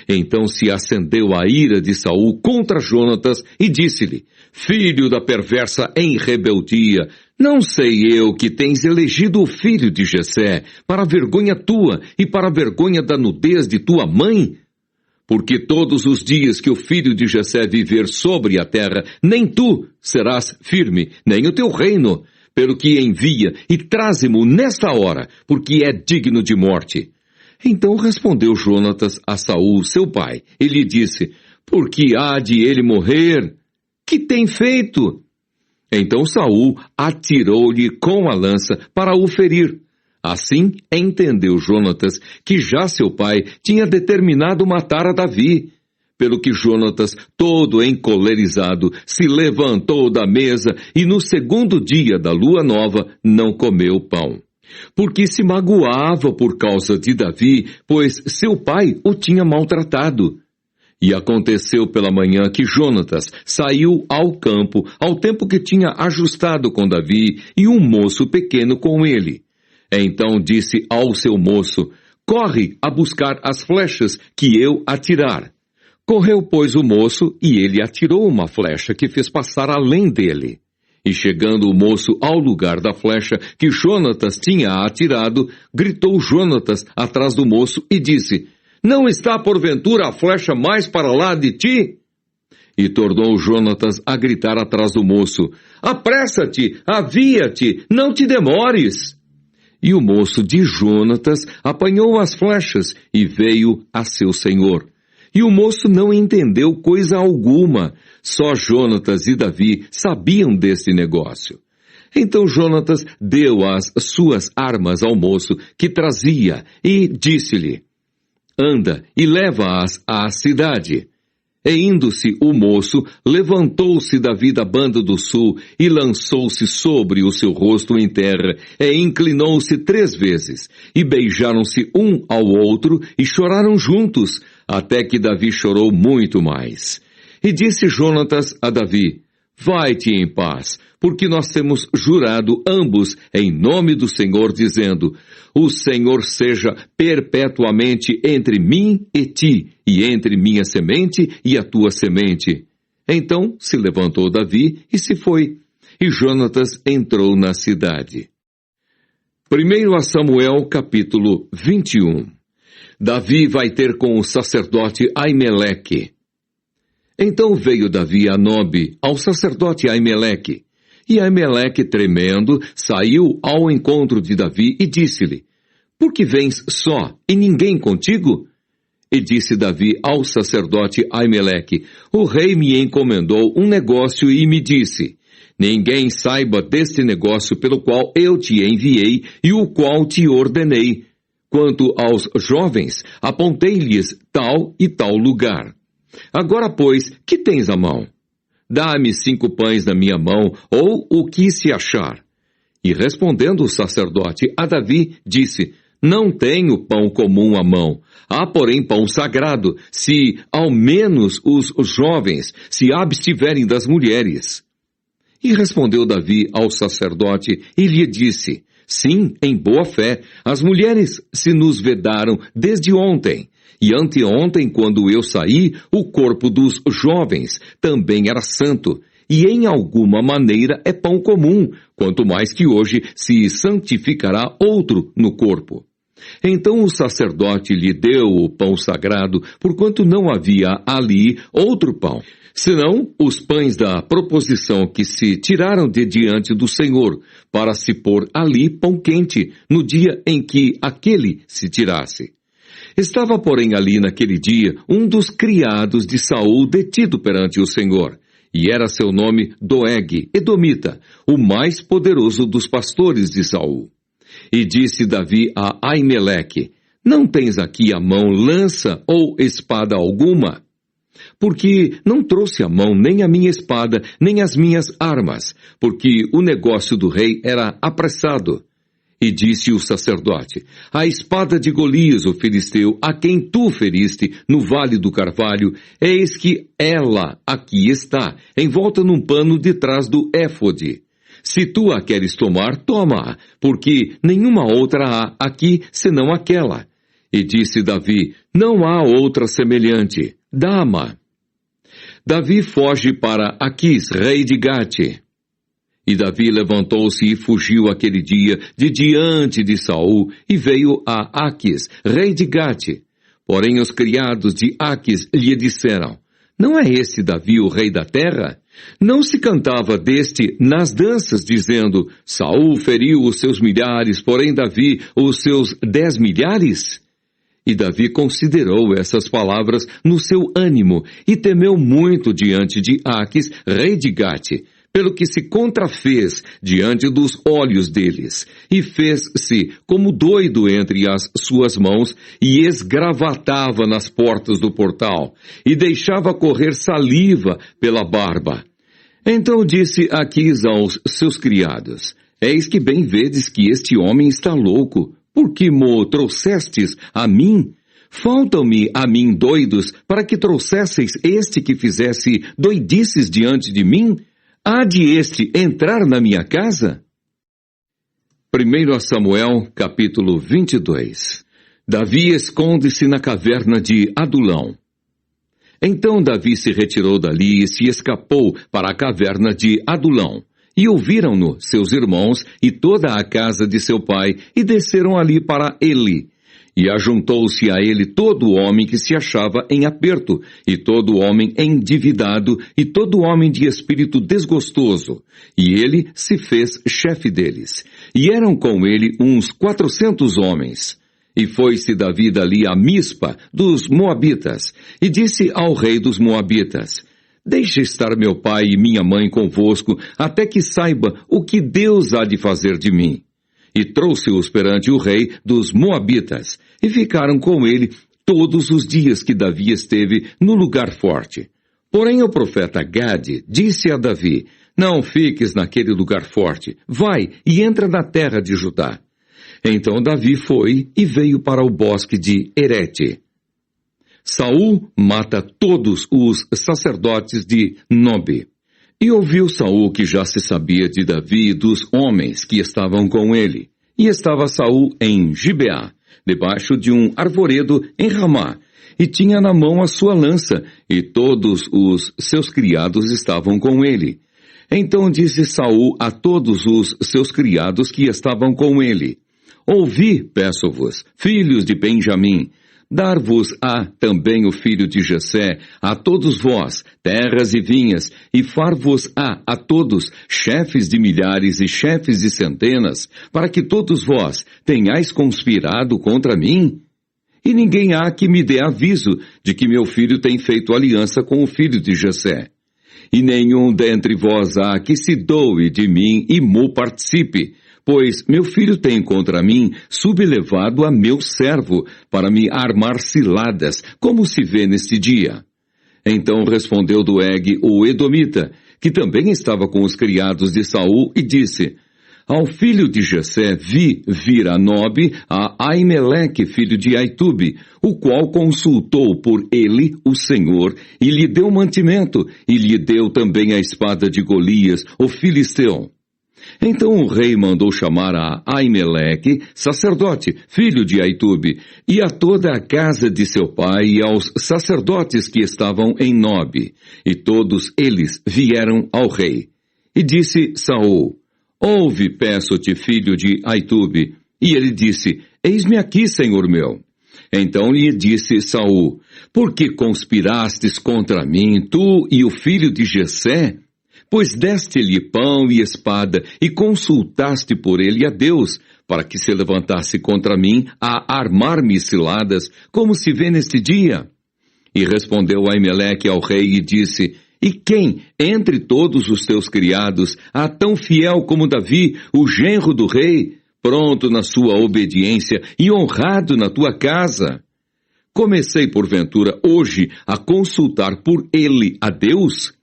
Então se acendeu a ira de Saul contra Jonatas e disse-lhe: filho da perversa em rebeldia, não sei eu que tens elegido o filho de Jessé para a vergonha tua e para a vergonha da nudez de tua mãe? Porque todos os dias que o filho de Jessé viver sobre a terra, nem tu serás firme, nem o teu reino. pelo que envia e traze-mo nesta hora, porque é digno de morte. Então respondeu Jonatas a Saul, seu pai, e lhe disse: por que há de ele morrer? Que tem feito? Então Saul atirou-lhe com a lança para o ferir. Assim entendeu Jonatas que já seu pai tinha determinado matar a Davi. Pelo que Jonatas, todo encolerizado, se levantou da mesa e no segundo dia da lua nova não comeu pão. Porque se magoava por causa de Davi, pois seu pai o tinha maltratado. E aconteceu pela manhã que Jonatas saiu ao campo ao tempo que tinha ajustado com Davi e um moço pequeno com ele. Então disse ao seu moço: corre a buscar as flechas que eu atirar. Correu, pois, o moço, e ele atirou uma flecha que fez passar além dele. E chegando o moço ao lugar da flecha que Jonatas tinha atirado, gritou Jonatas atrás do moço e disse: não está porventura a flecha mais para lá de ti? E tornou Jonatas a gritar atrás do moço: apressa-te, avia-te, não te demores. E o moço de Jonatas apanhou as flechas e veio a seu senhor. E o moço não entendeu coisa alguma, só Jonatas e Davi sabiam desse negócio. Então Jonatas deu as suas armas ao moço que trazia e disse-lhe: anda e leva-as à cidade. E indo-se o moço, levantou-se Davi da banda do sul e lançou-se sobre o seu rosto em terra, e inclinou-se 3 vezes, e beijaram-se um ao outro e choraram juntos, até que Davi chorou muito mais. E disse Jonatas a Davi: vai-te em paz, porque nós temos jurado ambos em nome do Senhor, dizendo: o Senhor seja perpetuamente entre mim e ti, e entre minha semente e a tua semente. Então se levantou Davi e se foi, e Jonatas entrou na cidade. 1 Samuel capítulo 21. Davi vai ter com o sacerdote Aimeleque. Então veio Davi a Nobe, ao sacerdote Aimeleque. E Aimeleque, tremendo, saiu ao encontro de Davi e disse-lhe: por que vens só, e ninguém contigo? E disse Davi ao sacerdote Aimeleque: o rei me encomendou um negócio e me disse: ninguém saiba deste negócio pelo qual eu te enviei e o qual te ordenei. Quanto aos jovens, apontei-lhes tal e tal lugar. Agora, pois, que tens à mão? Dá-me 5 pães na minha mão, ou o que se achar. E respondendo o sacerdote a Davi, disse: não tenho pão comum à mão. Há, porém, pão sagrado, se ao menos os jovens se abstiverem das mulheres. E respondeu Davi ao sacerdote e lhe disse: sim, em boa fé, as mulheres se nos vedaram desde ontem. E anteontem, quando eu saí, o corpo dos jovens também era santo, e em alguma maneira é pão comum, quanto mais que hoje se santificará outro no corpo. Então o sacerdote lhe deu o pão sagrado, porquanto não havia ali outro pão, senão os pães da proposição que se tiraram de diante do Senhor, para se pôr ali pão quente, no dia em que aquele se tirasse. Estava, porém, ali naquele dia um dos criados de Saul detido perante o Senhor, e era seu nome Doeg, edomita, o mais poderoso dos pastores de Saul. E disse Davi a Aimeleque: não tens aqui à mão lança ou espada alguma? Porque não trouxe à mão nem a minha espada, nem as minhas armas, porque o negócio do rei era apressado. E disse o sacerdote: a espada de Golias, o filisteu, a quem tu feriste no vale do Carvalho, eis que ela aqui está, envolta num pano detrás do éfode. Se tu a queres tomar, toma-a, porque nenhuma outra há aqui senão aquela. E disse Davi: não há outra semelhante, dá-ma. Davi foge para Aquis, rei de Gate. E Davi levantou-se e fugiu aquele dia de diante de Saul, e veio a Aquis, rei de Gate. Porém os criados de Aquis lhe disseram: Não é este Davi o rei da terra? Não se cantava deste nas danças, dizendo, Saul feriu os seus milhares, porém Davi os seus 10 milhares? E Davi considerou essas palavras no seu ânimo e temeu muito diante de Aques, rei de Gate, pelo que se contrafez diante dos olhos deles, e fez-se como doido entre as suas mãos, e esgravatava nas portas do portal, e deixava correr saliva pela barba. Então disse Aquis aos seus criados, Eis que bem vedes que este homem está louco, por que mo trouxestes a mim? Faltam-me a mim doidos, para que trouxesseis este que fizesse doidices diante de mim? Há de este entrar na minha casa? 1 Samuel, capítulo 22. Davi esconde-se na caverna de Adulão. Então Davi se retirou dali e se escapou para a caverna de Adulão. E ouviram-no seus irmãos e toda a casa de seu pai, e desceram ali para Eli. E ajuntou-se a ele todo homem que se achava em aperto, e todo homem endividado, e todo homem de espírito desgostoso. E ele se fez chefe deles. E eram com ele uns 400 homens. E foi-se Davi dali a Mispa dos Moabitas, e disse ao rei dos Moabitas, Deixe estar meu pai e minha mãe convosco, até que saiba o que Deus há de fazer de mim. E trouxe-os perante o rei dos Moabitas, e ficaram com ele todos os dias que Davi esteve no lugar forte. Porém o profeta Gade disse a Davi, Não fiques naquele lugar forte, vai e entra na terra de Judá. Então Davi foi e veio para o bosque de Herete. Saul mata todos os sacerdotes de Nobe. E ouviu Saul que já se sabia de Davi e dos homens que estavam com ele. E estava Saul em Gibeá, debaixo de um arvoredo em Ramá, e tinha na mão a sua lança, e todos os seus criados estavam com ele. Então disse Saul a todos os seus criados que estavam com ele, Ouvi, peço-vos, filhos de Benjamim, dar-vos-á também o filho de Jessé, a todos vós, terras e vinhas, e far-vos-á a todos, chefes de milhares e chefes de centenas, para que todos vós tenhais conspirado contra mim? E ninguém há que me dê aviso de que meu filho tem feito aliança com o filho de Jessé. E nenhum dentre vós há que se doe de mim e mo participe, pois meu filho tem contra mim sublevado a meu servo, para me armar ciladas, como se vê neste dia. Então respondeu Doeg o Edomita, que também estava com os criados de Saul, e disse, Ao filho de Jessé vi vir a Nobe a Aimeleque, filho de Aitube, o qual consultou por ele o Senhor, e lhe deu mantimento, e lhe deu também a espada de Golias, o filisteu. Então o rei mandou chamar a Aimeleque, sacerdote, filho de Aitube, e a toda a casa de seu pai e aos sacerdotes que estavam em Nobe, e todos eles vieram ao rei. E disse Saul, Ouve, peço-te, filho de Aitube. E ele disse, Eis-me aqui, senhor meu. Então lhe disse Saul, Por que conspirastes contra mim, tu e o filho de Jessé? Pois deste-lhe pão e espada, e consultaste por ele a Deus, para que se levantasse contra mim a armar-me ciladas, como se vê neste dia. E respondeu Aimeleque ao rei e disse, E quem, entre todos os teus criados, há tão fiel como Davi, o genro do rei, pronto na sua obediência e honrado na tua casa? Comecei, porventura, hoje a consultar por ele a Deus?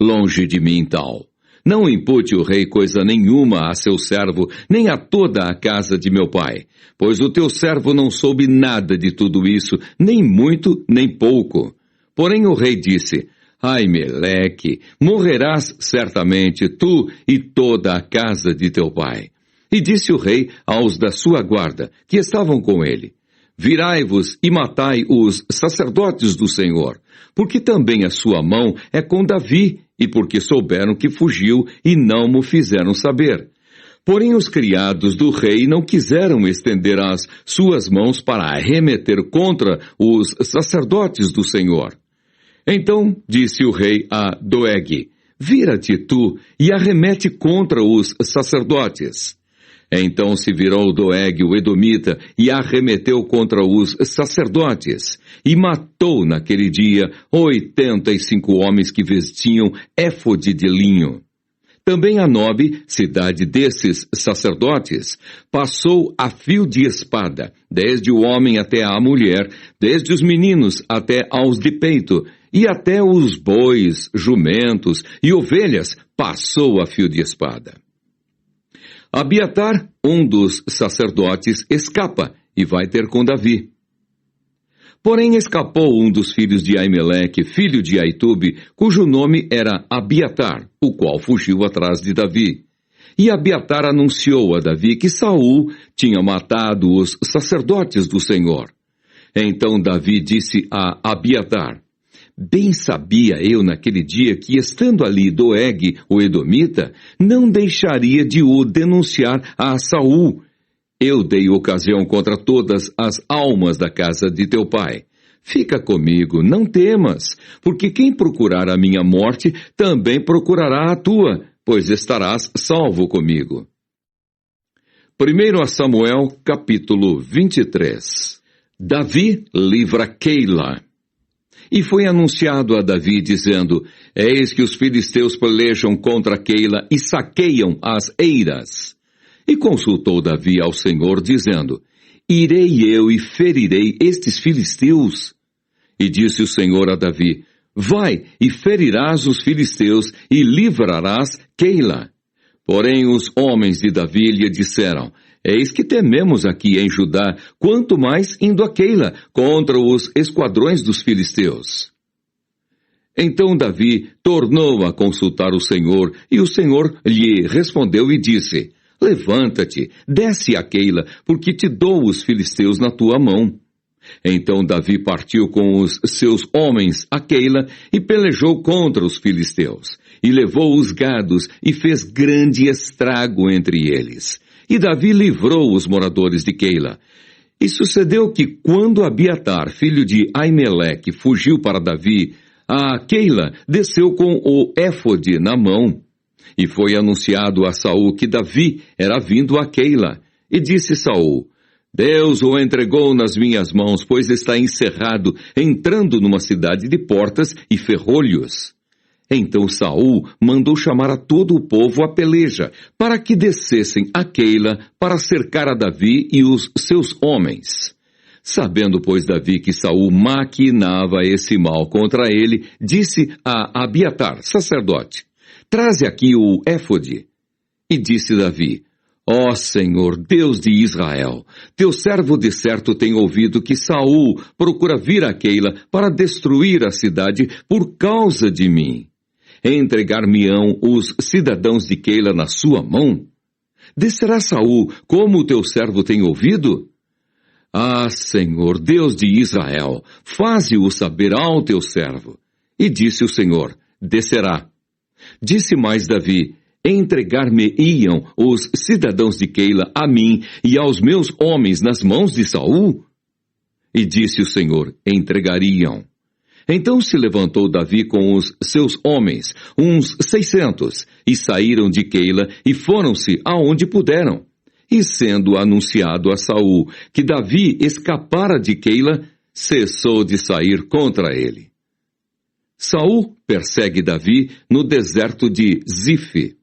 Longe de mim tal. Não impute o rei coisa nenhuma a seu servo, nem a toda a casa de meu pai, pois o teu servo não soube nada de tudo isso, nem muito, nem pouco. Porém o rei disse, Aimeleque, morrerás certamente, tu e toda a casa de teu pai. E disse o rei aos da sua guarda, que estavam com ele, Virai-vos e matai os sacerdotes do Senhor, porque também a sua mão é com Davi, e porque souberam que fugiu e não mo fizeram saber. Porém os criados do rei não quiseram estender as suas mãos para arremeter contra os sacerdotes do Senhor. Então disse o rei a Doeg: vira-te tu e arremete contra os sacerdotes. Então se virou Doeg o edomita e arremeteu contra os sacerdotes, e matou naquele dia 85 homens que vestiam éfode de linho. Também a Nobe, cidade desses sacerdotes, passou a fio de espada, desde o homem até a mulher, desde os meninos até aos de peito, e até os bois, jumentos e ovelhas passou a fio de espada. Abiatar, um dos sacerdotes, escapa e vai ter com Davi. Porém escapou um dos filhos de Aimeleque, filho de Aitube, cujo nome era Abiatar, o qual fugiu atrás de Davi. E Abiatar anunciou a Davi que Saul tinha matado os sacerdotes do Senhor. Então Davi disse a Abiatar: bem sabia eu naquele dia que, estando ali Doeg, o edomita, não deixaria de o denunciar a Saul. Eu dei ocasião contra todas as almas da casa de teu pai. Fica comigo, não temas, porque quem procurar a minha morte também procurará a tua, pois estarás salvo comigo. 1 Samuel, capítulo 23. Davi livra Keila. E foi anunciado a Davi, dizendo: eis que os filisteus pelejam contra Keila e saqueiam as eiras. E consultou Davi ao Senhor, dizendo: irei eu e ferirei estes filisteus? E disse o Senhor a Davi: vai e ferirás os filisteus e livrarás Keila. Porém os homens de Davi lhe disseram: eis que tememos aqui em Judá, quanto mais indo a Keila, contra os esquadrões dos filisteus. Então Davi tornou a consultar o Senhor, e o Senhor lhe respondeu e disse: levanta-te, desce a Keila, porque te dou os filisteus na tua mão. Então Davi partiu com os seus homens a Keila e pelejou contra os filisteus, e levou os gados e fez grande estrago entre eles. E Davi livrou os moradores de Keila. E sucedeu que, quando Abiatar, filho de Aimeleque, fugiu para Davi, a Keila desceu com o éfode na mão. E foi anunciado a Saul que Davi era vindo a Keila. E disse Saul: Deus o entregou nas minhas mãos, pois está encerrado, entrando numa cidade de portas e ferrolhos. Então Saul mandou chamar a todo o povo à peleja, para que descessem a Keila para cercar a Davi e os seus homens. Sabendo, pois, Davi que Saul maquinava esse mal contra ele, disse a Abiatar, sacerdote: traze aqui o éfode. E disse Davi: ó Senhor, Deus de Israel, teu servo de certo tem ouvido que Saul procura vir a Keila para destruir a cidade por causa de mim. Entregar-me-ão os cidadãos de Keila na sua mão? Descerá Saul, como o teu servo tem ouvido? Ah, Senhor, Deus de Israel, faze-o saber ao teu servo. E disse o Senhor: descerá. Disse mais Davi: entregar-me-iam os cidadãos de Keila a mim e aos meus homens nas mãos de Saul? E disse o Senhor: entregariam. Então se levantou Davi com os seus homens, uns 600, e saíram de Keila e foram-se aonde puderam. E sendo anunciado a Saul que Davi escapara de Keila, cessou de sair contra ele. Saul persegue Davi no deserto de Zife.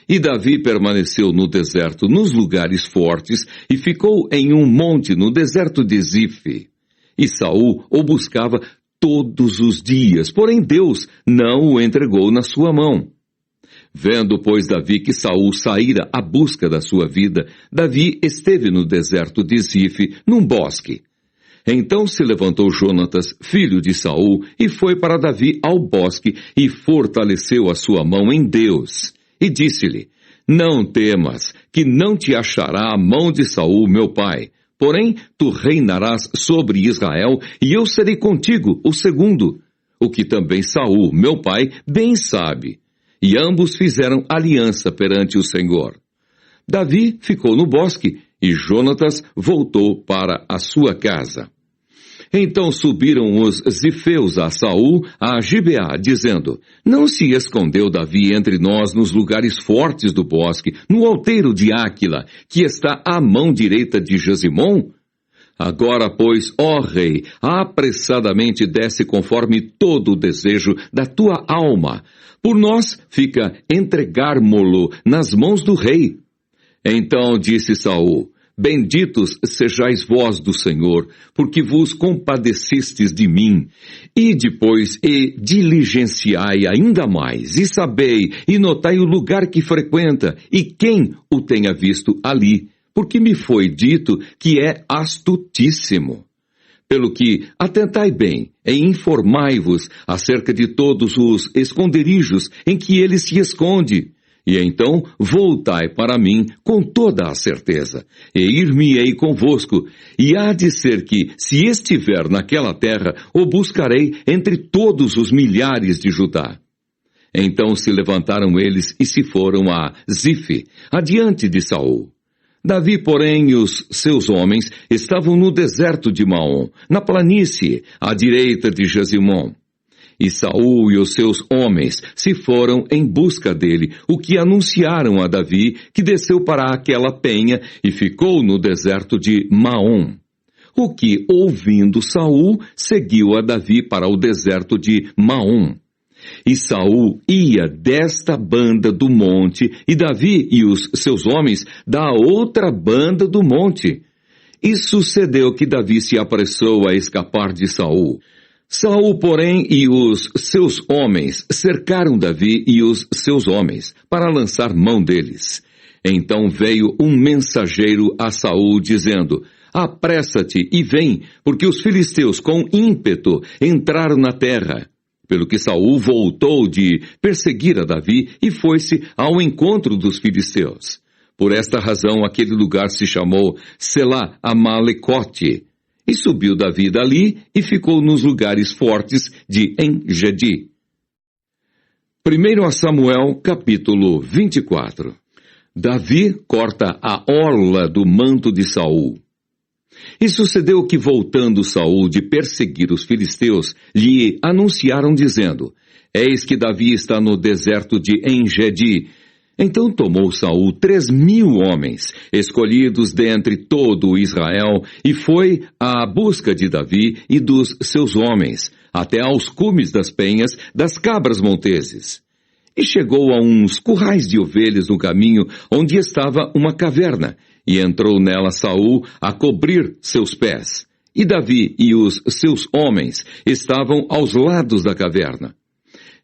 E Davi permaneceu no deserto, nos lugares fortes, e ficou em um monte no deserto de Zife. E Saul o buscava todos os dias, porém Deus não o entregou na sua mão. Vendo, pois, Davi que Saul saíra à busca da sua vida, Davi esteve no deserto de Zife, num bosque. Então se levantou Jonatas, filho de Saul, e foi para Davi ao bosque, e fortaleceu a sua mão em Deus. E disse-lhe: não temas, que não te achará a mão de Saul, meu pai. Porém, tu reinarás sobre Israel, e eu serei contigo, o segundo. O que também Saul, meu pai, bem sabe. E ambos fizeram aliança perante o Senhor. Davi ficou no bosque, e Jonatas voltou para a sua casa. Então subiram os zifeus a Saul a Gibeá, dizendo: Não se escondeu Davi entre nós nos lugares fortes do bosque, no outeiro de Áquila, que está à mão direita de Jesimom? Agora, pois, ó rei, apressadamente desce conforme todo o desejo da tua alma. Por nós fica entregarmo-lo nas mãos do rei. Então disse Saul: Benditos sejais vós do Senhor, porque vos compadecestes de mim. E depois, e diligenciai ainda mais, e sabei, e notai o lugar que frequenta, e quem o tenha visto ali, porque me foi dito que é astutíssimo. Pelo que, atentai bem, e informai-vos acerca de todos os esconderijos em que ele se esconde. E então voltai para mim com toda a certeza, e ir-me-ei convosco, e há de ser que, se estiver naquela terra, o buscarei entre todos os milhares de Judá. Então se levantaram eles e se foram a Zife, adiante de Saul. Davi, porém, e os seus homens estavam no deserto de Maom, na planície, à direita de Jesimom. E Saul e os seus homens se foram em busca dele, o que anunciaram a Davi, que desceu para aquela penha e ficou no deserto de Maom. O que, ouvindo Saul, seguiu a Davi para o deserto de Maom. E Saul ia desta banda do monte, e Davi e os seus homens da outra banda do monte. E sucedeu que Davi se apressou a escapar de Saul. Saul, porém, e os seus homens cercaram Davi e os seus homens, para lançar mão deles. Então veio um mensageiro a Saul, dizendo: Apressa-te e vem, porque os filisteus com ímpeto entraram na terra. Pelo que Saul voltou de perseguir a Davi e foi-se ao encontro dos filisteus. Por esta razão aquele lugar se chamou Selá Amalecote. E subiu Davi dali e ficou nos lugares fortes de En-Gedi. 1 Samuel, capítulo 24. Davi corta a orla do manto de Saul. E sucedeu que, voltando Saul de perseguir os filisteus, lhe anunciaram dizendo: Eis que Davi está no deserto de En-Gedi. Então tomou Saul 3.000 homens, escolhidos dentre todo o Israel, e foi à busca de Davi e dos seus homens, até aos cumes das penhas das cabras monteses. E chegou a uns currais de ovelhas no caminho, onde estava uma caverna, e entrou nela Saul a cobrir seus pés. E Davi e os seus homens estavam aos lados da caverna.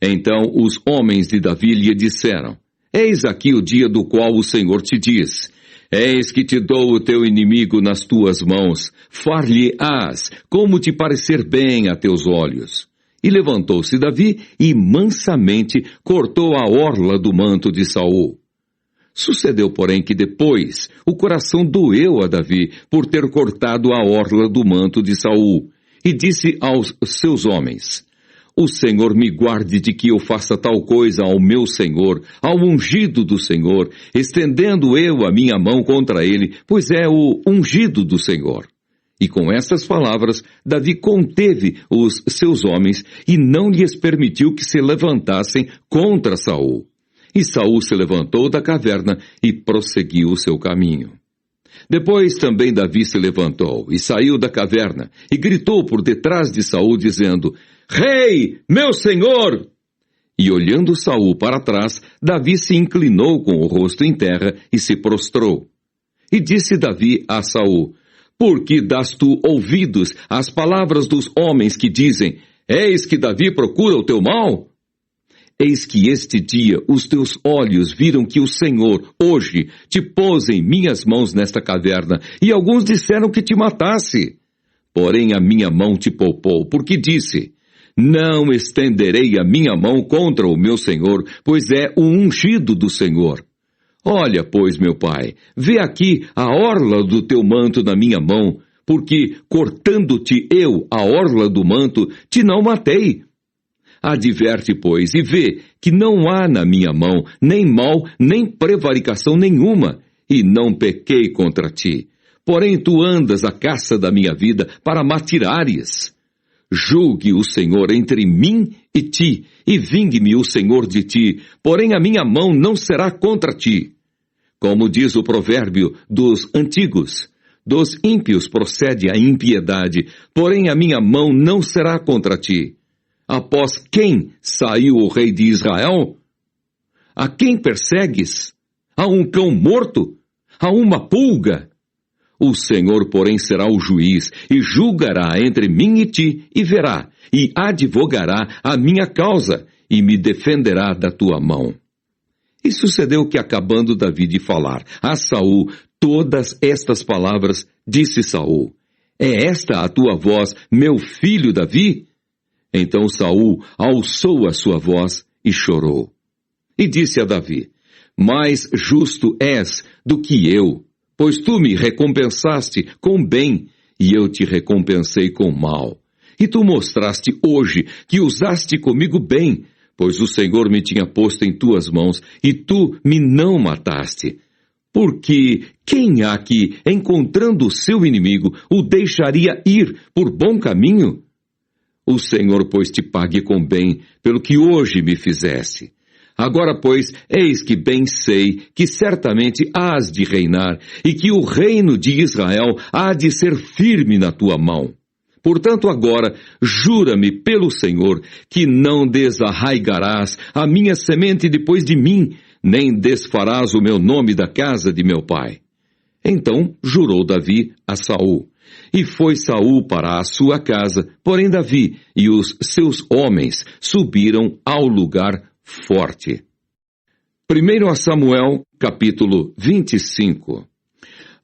Então os homens de Davi lhe disseram: Eis aqui o dia do qual o Senhor te diz: Eis que te dou o teu inimigo nas tuas mãos, far-lhe-ás como te parecer bem a teus olhos. E levantou-se Davi e mansamente cortou a orla do manto de Saul. Sucedeu, porém, que depois o coração doeu a Davi por ter cortado a orla do manto de Saul, e disse aos seus homens: O Senhor me guarde de que eu faça tal coisa ao meu Senhor, ao ungido do Senhor, estendendo eu a minha mão contra ele, pois é o ungido do Senhor. E com estas palavras, Davi conteve os seus homens e não lhes permitiu que se levantassem contra Saul. E Saul se levantou da caverna e prosseguiu o seu caminho. Depois também Davi se levantou e saiu da caverna e gritou por detrás de Saul, dizendo: Rei, meu senhor! E olhando Saul para trás, Davi se inclinou com o rosto em terra e se prostrou. E disse Davi a Saul: Por que dás tu ouvidos às palavras dos homens que dizem: Eis que Davi procura o teu mal? Eis que este dia os teus olhos viram que o Senhor, hoje, te pôs em minhas mãos nesta caverna, e alguns disseram que te matasse. Porém a minha mão te poupou, porque disse: Não estenderei a minha mão contra o meu Senhor, pois é o ungido do Senhor. Olha, pois, meu pai, vê aqui a orla do teu manto na minha mão, porque, cortando-te eu a orla do manto, te não matei. Adverte, pois, e vê que não há na minha mão nem mal, nem prevaricação nenhuma, e não pequei contra ti. porém tu andas à caça da minha vida para me atirares. Julgue o Senhor entre mim e ti, e vingue-me o Senhor de ti, porém a minha mão não será contra ti. Como diz o provérbio dos antigos, dos ímpios procede a impiedade, porém a minha mão não será contra ti. Após quem saiu o rei de Israel? A quem persegues? A um cão morto? A uma pulga? O Senhor, porém, será o juiz, e julgará entre mim e ti, e verá, e advogará a minha causa, e me defenderá da tua mão. E sucedeu que, acabando Davi de falar a Saul todas estas palavras, disse Saul: É esta a tua voz, meu filho Davi? Então Saul alçou a sua voz e chorou. E disse a Davi: Mais justo és do que eu, pois tu me recompensaste com bem, e eu te recompensei com mal. E tu mostraste hoje que usaste comigo bem, pois o Senhor me tinha posto em tuas mãos, e tu me não mataste. Porque quem há que, encontrando o seu inimigo, o deixaria ir por bom caminho? O Senhor, pois, te pague com bem pelo que hoje me fizeste. Agora, pois, eis que bem sei que certamente hás de reinar, e que o reino de Israel há de ser firme na tua mão. Portanto, agora, jura-me pelo Senhor, que não desarraigarás a minha semente depois de mim, nem desfarás o meu nome da casa de meu pai. Então jurou Davi a Saul. E foi Saul para a sua casa, porém Davi e os seus homens subiram ao lugar forte. 1 Samuel, capítulo 25.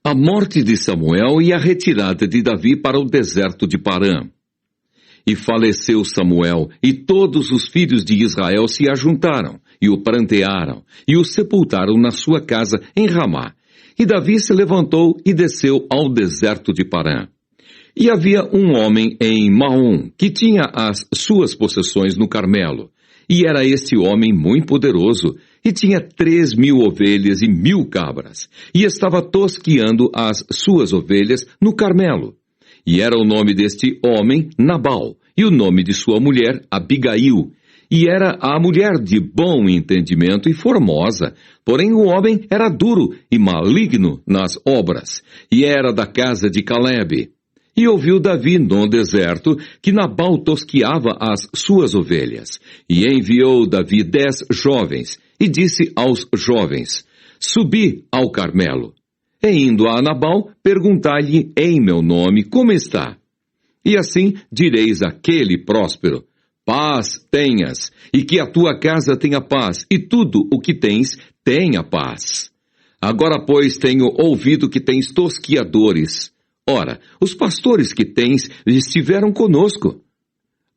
A morte de Samuel e a retirada de Davi para o deserto de Parã. E faleceu Samuel, e todos os filhos de Israel se ajuntaram, e o prantearam, e o sepultaram na sua casa em Ramá. E Davi se levantou e desceu ao deserto de Parã. E havia um homem em Maom, que tinha as suas possessões no Carmelo. E era este homem muito poderoso, e tinha 3.000 ovelhas e 1.000 cabras, e estava tosqueando as suas ovelhas no Carmelo. E era o nome deste homem Nabal, e o nome de sua mulher Abigail. E era a mulher de bom entendimento e formosa, porém o homem era duro e maligno nas obras, e era da casa de Calebe. E ouviu Davi no deserto que Nabal tosqueava as suas ovelhas. E enviou Davi 10 jovens, e disse aos jovens: Subi ao Carmelo. E indo a Nabal, perguntai-lhe em meu nome como está. E assim direis àquele próspero: Paz tenhas, e que a tua casa tenha paz, e tudo o que tens tenha paz. Agora, pois, tenho ouvido que tens tosquiadores. Ora, os pastores que tens estiveram conosco.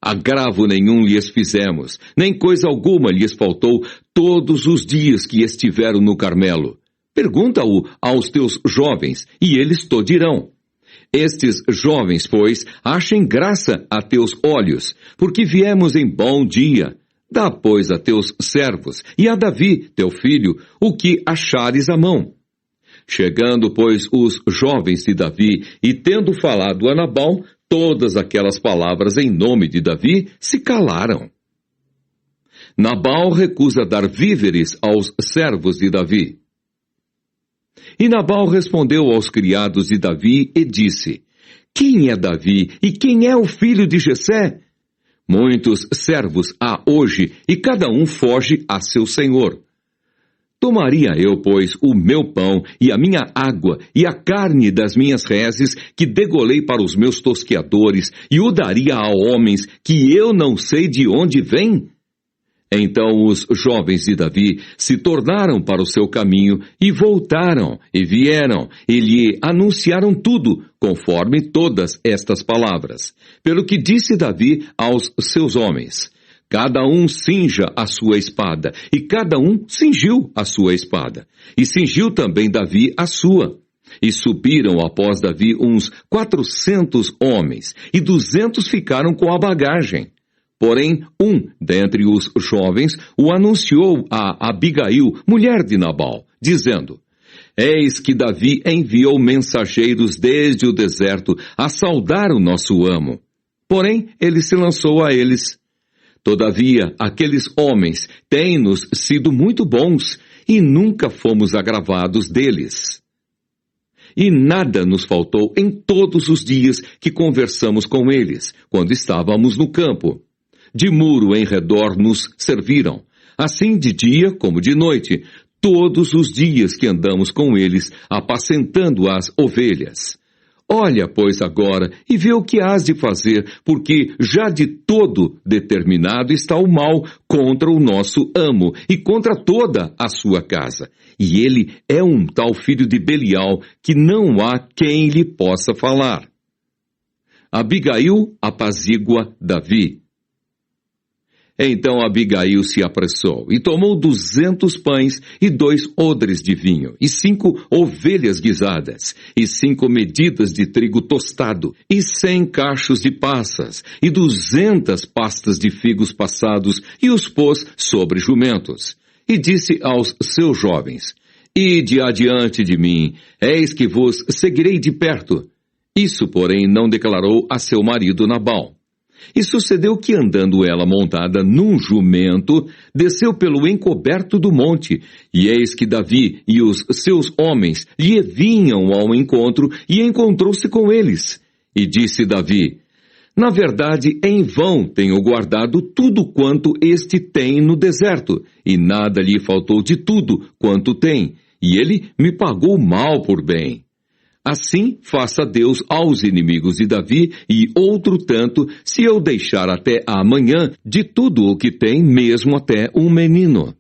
Agravo nenhum lhes fizemos, nem coisa alguma lhes faltou todos os dias que estiveram no Carmelo. Pergunta-o aos teus jovens, e eles te dirão. Estes jovens, pois, achem graça a teus olhos, porque viemos em bom dia. Dá, pois, a teus servos, e a Davi, teu filho, o que achares à mão. Chegando, pois, os jovens de Davi, e tendo falado a Nabal, todas aquelas palavras em nome de Davi se calaram. Nabal recusa dar víveres aos servos de Davi. E Nabal respondeu aos criados de Davi e disse: Quem é Davi e quem é o filho de Jessé? Muitos servos há hoje, e cada um foge a seu senhor. Tomaria eu, pois, o meu pão e a minha água e a carne das minhas reses que degolei para os meus tosqueadores e o daria a homens que eu não sei de onde vêm? Então os jovens de Davi se tornaram para o seu caminho e voltaram e vieram e lhe anunciaram tudo, conforme todas estas palavras. Pelo que disse Davi aos seus homens: Cada um cinja a sua espada, e cada um cingiu a sua espada. E cingiu também Davi a sua. E subiram após Davi uns 400 homens, e 200 ficaram com a bagagem. Porém, um dentre os jovens o anunciou a Abigail, mulher de Nabal, dizendo: Eis que Davi enviou mensageiros desde o deserto a saudar o nosso amo. Porém, ele se lançou a eles. Todavia, aqueles homens têm-nos sido muito bons e nunca fomos agravados deles. E nada nos faltou em todos os dias que conversamos com eles, quando estávamos no campo. De muro em redor nos serviram, assim de dia como de noite, todos os dias que andamos com eles, apacentando as ovelhas. Olha, pois, agora, e vê o que hás de fazer, porque já de todo determinado está o mal contra o nosso amo e contra toda a sua casa. E ele é um tal filho de Belial que não há quem lhe possa falar. Abigail apazigua Davi. Então Abigail se apressou e tomou 200 pães e 2 odres de vinho, e 5 ovelhas guisadas, e 5 medidas de trigo tostado, e 100 cachos de passas, e 200 pastas de figos passados, e os pôs sobre jumentos. E disse aos seus jovens: Ide adiante de mim, eis que vos seguirei de perto. Isso, porém, não declarou a seu marido Nabal. E sucedeu que, andando ela montada num jumento, desceu pelo encoberto do monte, e eis que Davi e os seus homens lhe vinham ao encontro, e encontrou-se com eles. E disse Davi: Na verdade, em vão tenho guardado tudo quanto este tem no deserto, e nada lhe faltou de tudo quanto tem, e ele me pagou mal por bem. Assim faça Deus aos inimigos de Davi e outro tanto, se eu deixar até amanhã de tudo o que tem, mesmo até um menino.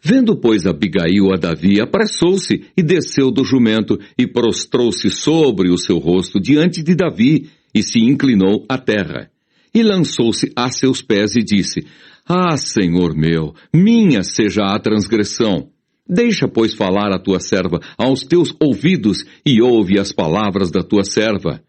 Vendo, pois, Abigail a Davi, apressou-se e desceu do jumento e prostrou-se sobre o seu rosto diante de Davi e se inclinou à terra. E lançou-se a seus pés e disse: Ah, Senhor meu, minha seja a transgressão. Deixa, pois, falar a tua serva aos teus ouvidos e ouve as palavras da tua serva.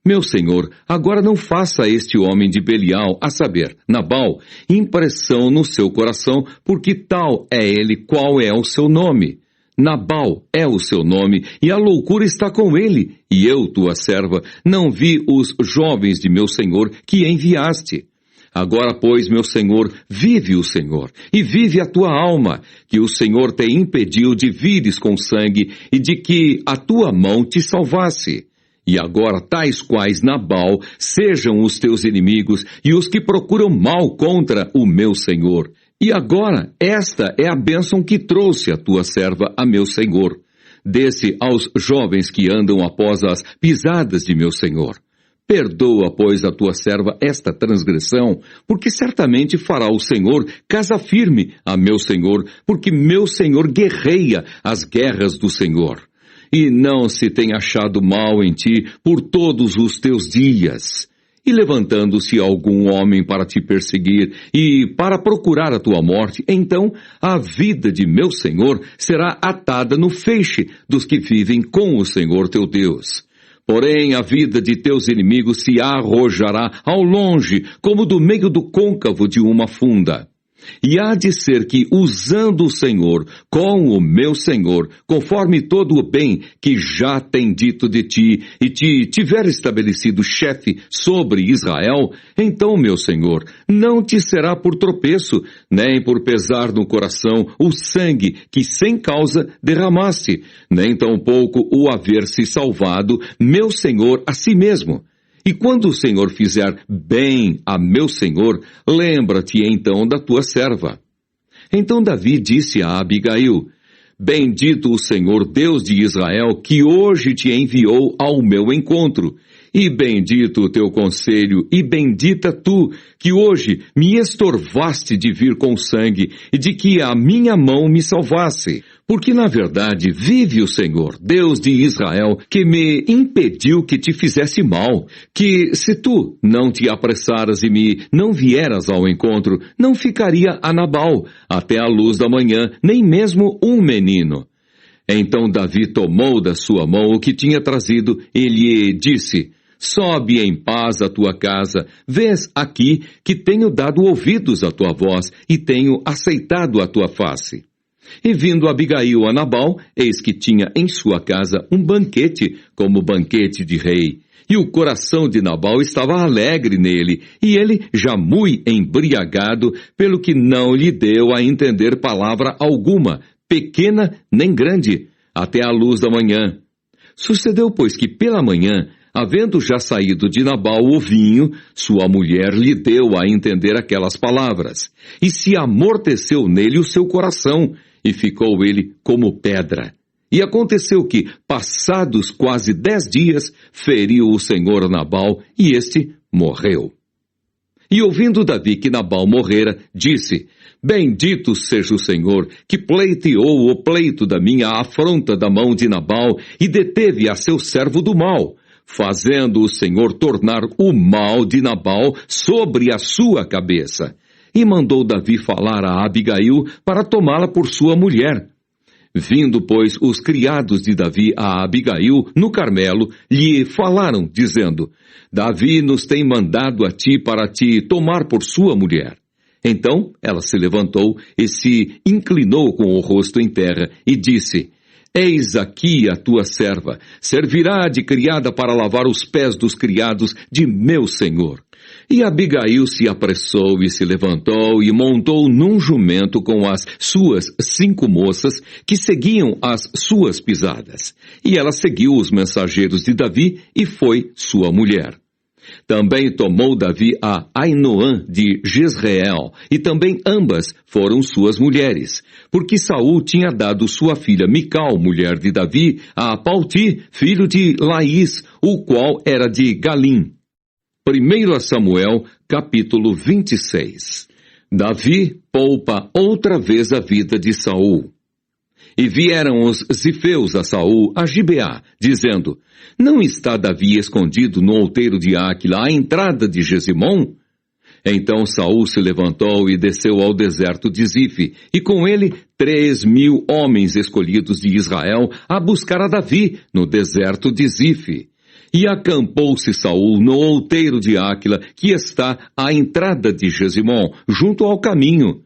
Meu senhor, agora não faça este homem de Belial, a saber, Nabal, impressão no seu coração, porque tal é ele qual é o seu nome. Nabal é o seu nome, e a loucura está com ele, e eu, tua serva, não vi os jovens de meu senhor que enviaste. Agora, pois, meu senhor, vive o Senhor, e vive a tua alma, que o Senhor te impediu de vires com sangue, e de que a tua mão te salvasse. E agora tais quais Nabal sejam os teus inimigos, e os que procuram mal contra o meu senhor. E agora, esta é a bênção que trouxe a tua serva a meu senhor. Desse aos jovens que andam após as pisadas de meu senhor. Perdoa, pois, a tua serva esta transgressão, porque certamente fará o Senhor casa firme a meu senhor, porque meu senhor guerreia as guerras do Senhor. E não se tem achado mal em ti por todos os teus dias. E levantando-se algum homem para te perseguir e para procurar a tua morte, então a vida de meu senhor será atada no feixe dos que vivem com o Senhor teu Deus. Porém, a vida de teus inimigos se arrojará ao longe, como do meio do côncavo de uma funda. E há de ser que, usando o Senhor com o meu Senhor, conforme todo o bem que já tem dito de ti, e te tiver estabelecido chefe sobre Israel, então, meu Senhor, não te será por tropeço, nem por pesar no coração o sangue que sem causa derramaste, nem tampouco o haver se salvado, meu Senhor, a si mesmo. E quando o Senhor fizer bem a meu senhor, lembra-te então da tua serva. Então Davi disse a Abigail: Bendito o Senhor Deus de Israel, que hoje te enviou ao meu encontro. E bendito o teu conselho, e bendita tu, que hoje me estorvaste de vir com sangue, e de que a minha mão me salvasse. Porque, na verdade, vive o Senhor, Deus de Israel, que me impediu que te fizesse mal, que, se tu não te apressaras e me não vieras ao encontro, não ficaria a Nabal, até a luz da manhã, nem mesmo um menino. Então Davi tomou da sua mão o que tinha trazido e lhe disse: Sobe em paz à tua casa, vês aqui que tenho dado ouvidos à tua voz e tenho aceitado a tua face. E vindo Abigail a Nabal, eis que tinha em sua casa um banquete, como banquete de rei. E o coração de Nabal estava alegre nele, e ele já muito embriagado, pelo que não lhe deu a entender palavra alguma, pequena nem grande, até a luz da manhã. Sucedeu, pois, que pela manhã, havendo já saído de Nabal o vinho, sua mulher lhe deu a entender aquelas palavras, e se amorteceu nele o seu coração, e ficou ele como pedra. E aconteceu que, passados quase 10 dias, feriu o Senhor Nabal, e este morreu. E ouvindo Davi que Nabal morrera, disse: Bendito seja o Senhor, que pleiteou o pleito da minha afronta da mão de Nabal, e deteve a seu servo do mal, fazendo o Senhor tornar o mal de Nabal sobre a sua cabeça. E mandou Davi falar a Abigail para tomá-la por sua mulher. Vindo, pois, os criados de Davi a Abigail, no Carmelo, lhe falaram, dizendo: Davi nos tem mandado a ti para te tomar por sua mulher. Então ela se levantou e se inclinou com o rosto em terra e disse: Eis aqui a tua serva, servirá de criada para lavar os pés dos criados de meu senhor. E Abigail se apressou e se levantou e montou num jumento com as suas 5 moças que seguiam as suas pisadas. E ela seguiu os mensageiros de Davi e foi sua mulher. Também tomou Davi a Ainoã de Jezreel, e também ambas foram suas mulheres, porque Saul tinha dado sua filha Mical, mulher de Davi, a Palti, filho de Laís, o qual era de Galim. 1 Samuel, capítulo 26. Davi poupa outra vez a vida de Saul. E vieram os zifeus a Saul a Gibeá, dizendo: Não está Davi escondido no outeiro de Áquila, à entrada de Gesimom? Então Saul se levantou e desceu ao deserto de Zife, e com ele 3.000 homens escolhidos de Israel a buscar a Davi no deserto de Zife. E acampou-se Saul no outeiro de Áquila, que está à entrada de Gesimom, junto ao caminho.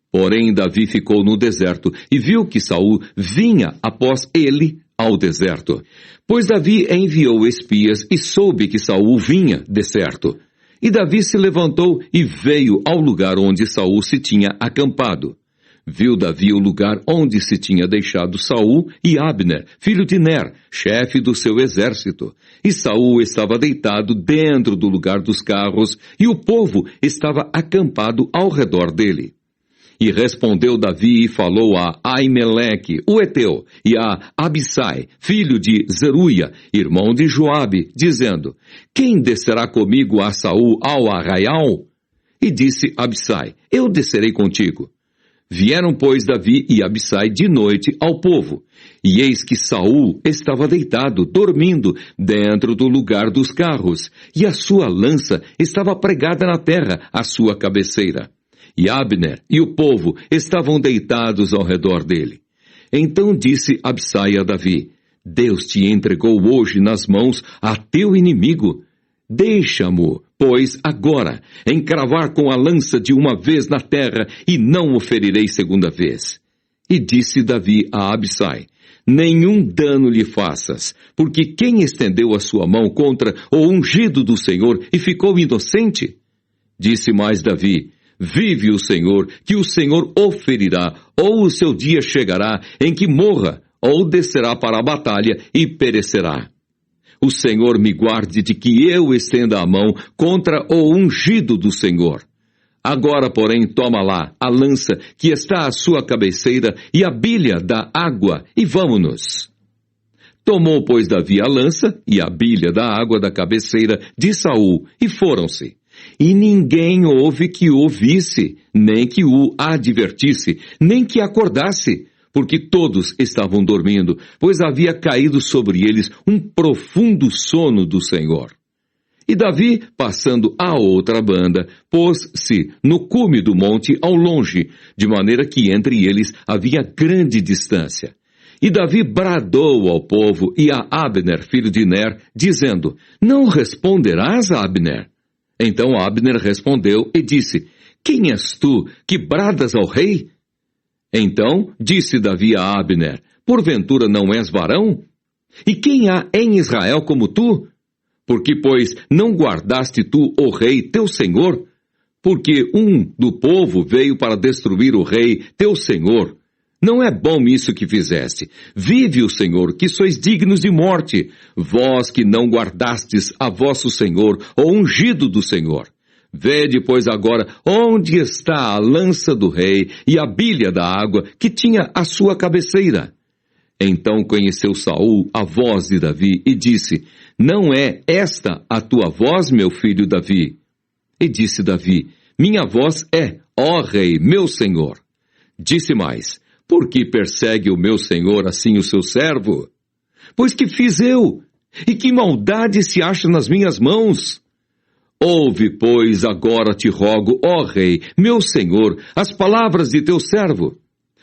Porém Davi ficou no deserto, e viu que Saul vinha após ele ao deserto. Pois Davi enviou espias, e soube que Saul vinha de certo. E Davi se levantou e veio ao lugar onde Saul se tinha acampado. Viu Davi o lugar onde se tinha deixado Saul e Abner, filho de Ner, chefe do seu exército. E Saul estava deitado dentro do lugar dos carros, e o povo estava acampado ao redor dele. E respondeu Davi e falou a Aimeleque, o Eteu, e a Abissai, filho de Zeruia, irmão de Joabe, dizendo: Quem descerá comigo a Saul ao arraial? E disse Abissai: Eu descerei contigo. Vieram, pois, Davi e Abissai de noite ao povo, e eis que Saul estava deitado, dormindo, dentro do lugar dos carros, e a sua lança estava pregada na terra, à sua cabeceira. E Abner e o povo estavam deitados ao redor dele. Então disse Abissai a Davi: Deus te entregou hoje nas mãos a teu inimigo. Deixa-mo, pois, agora, encravar com a lança de uma vez na terra, e não o ferirei segunda vez. E disse Davi a Abissai: Nenhum dano lhe faças, porque quem estendeu a sua mão contra o ungido do Senhor e ficou inocente? Disse mais Davi: Vive o Senhor, que o Senhor o ferirá, ou o seu dia chegará em que morra, ou descerá para a batalha e perecerá. O Senhor me guarde de que eu estenda a mão contra o ungido do Senhor. Agora, porém, toma lá a lança que está à sua cabeceira e a bilha da água, e vamo-nos. Tomou, pois, Davi a lança e a bilha da água da cabeceira de Saul, e foram-se. E ninguém houve que o ouvisse, nem que o advertisse, nem que acordasse, porque todos estavam dormindo, pois havia caído sobre eles um profundo sono do Senhor. E Davi, passando à outra banda, pôs-se no cume do monte ao longe, de maneira que entre eles havia grande distância. E Davi bradou ao povo e a Abner, filho de Ner, dizendo: Não responderás, Abner? Então Abner respondeu e disse: Quem és tu que bradas ao rei? Então disse Davi a Abner: porventura não és varão? E quem há em Israel como tu? Porque, pois, não guardaste tu o rei teu senhor? Porque um do povo veio para destruir o rei teu senhor. Não é bom isso que fizeste. Vive o Senhor, que sois dignos de morte, vós que não guardastes a vosso Senhor, o ungido do Senhor. Vede, pois, agora onde está a lança do rei e a bilha da água que tinha a sua cabeceira. Então conheceu Saul a voz de Davi e disse: não é esta a tua voz, meu filho Davi? E disse Davi: minha voz é, ó rei, meu senhor. Disse mais: por que persegue o meu senhor assim o seu servo? Pois que fiz eu? E que maldade se acha nas minhas mãos? Ouve, pois, agora te rogo, ó rei, meu senhor, as palavras de teu servo.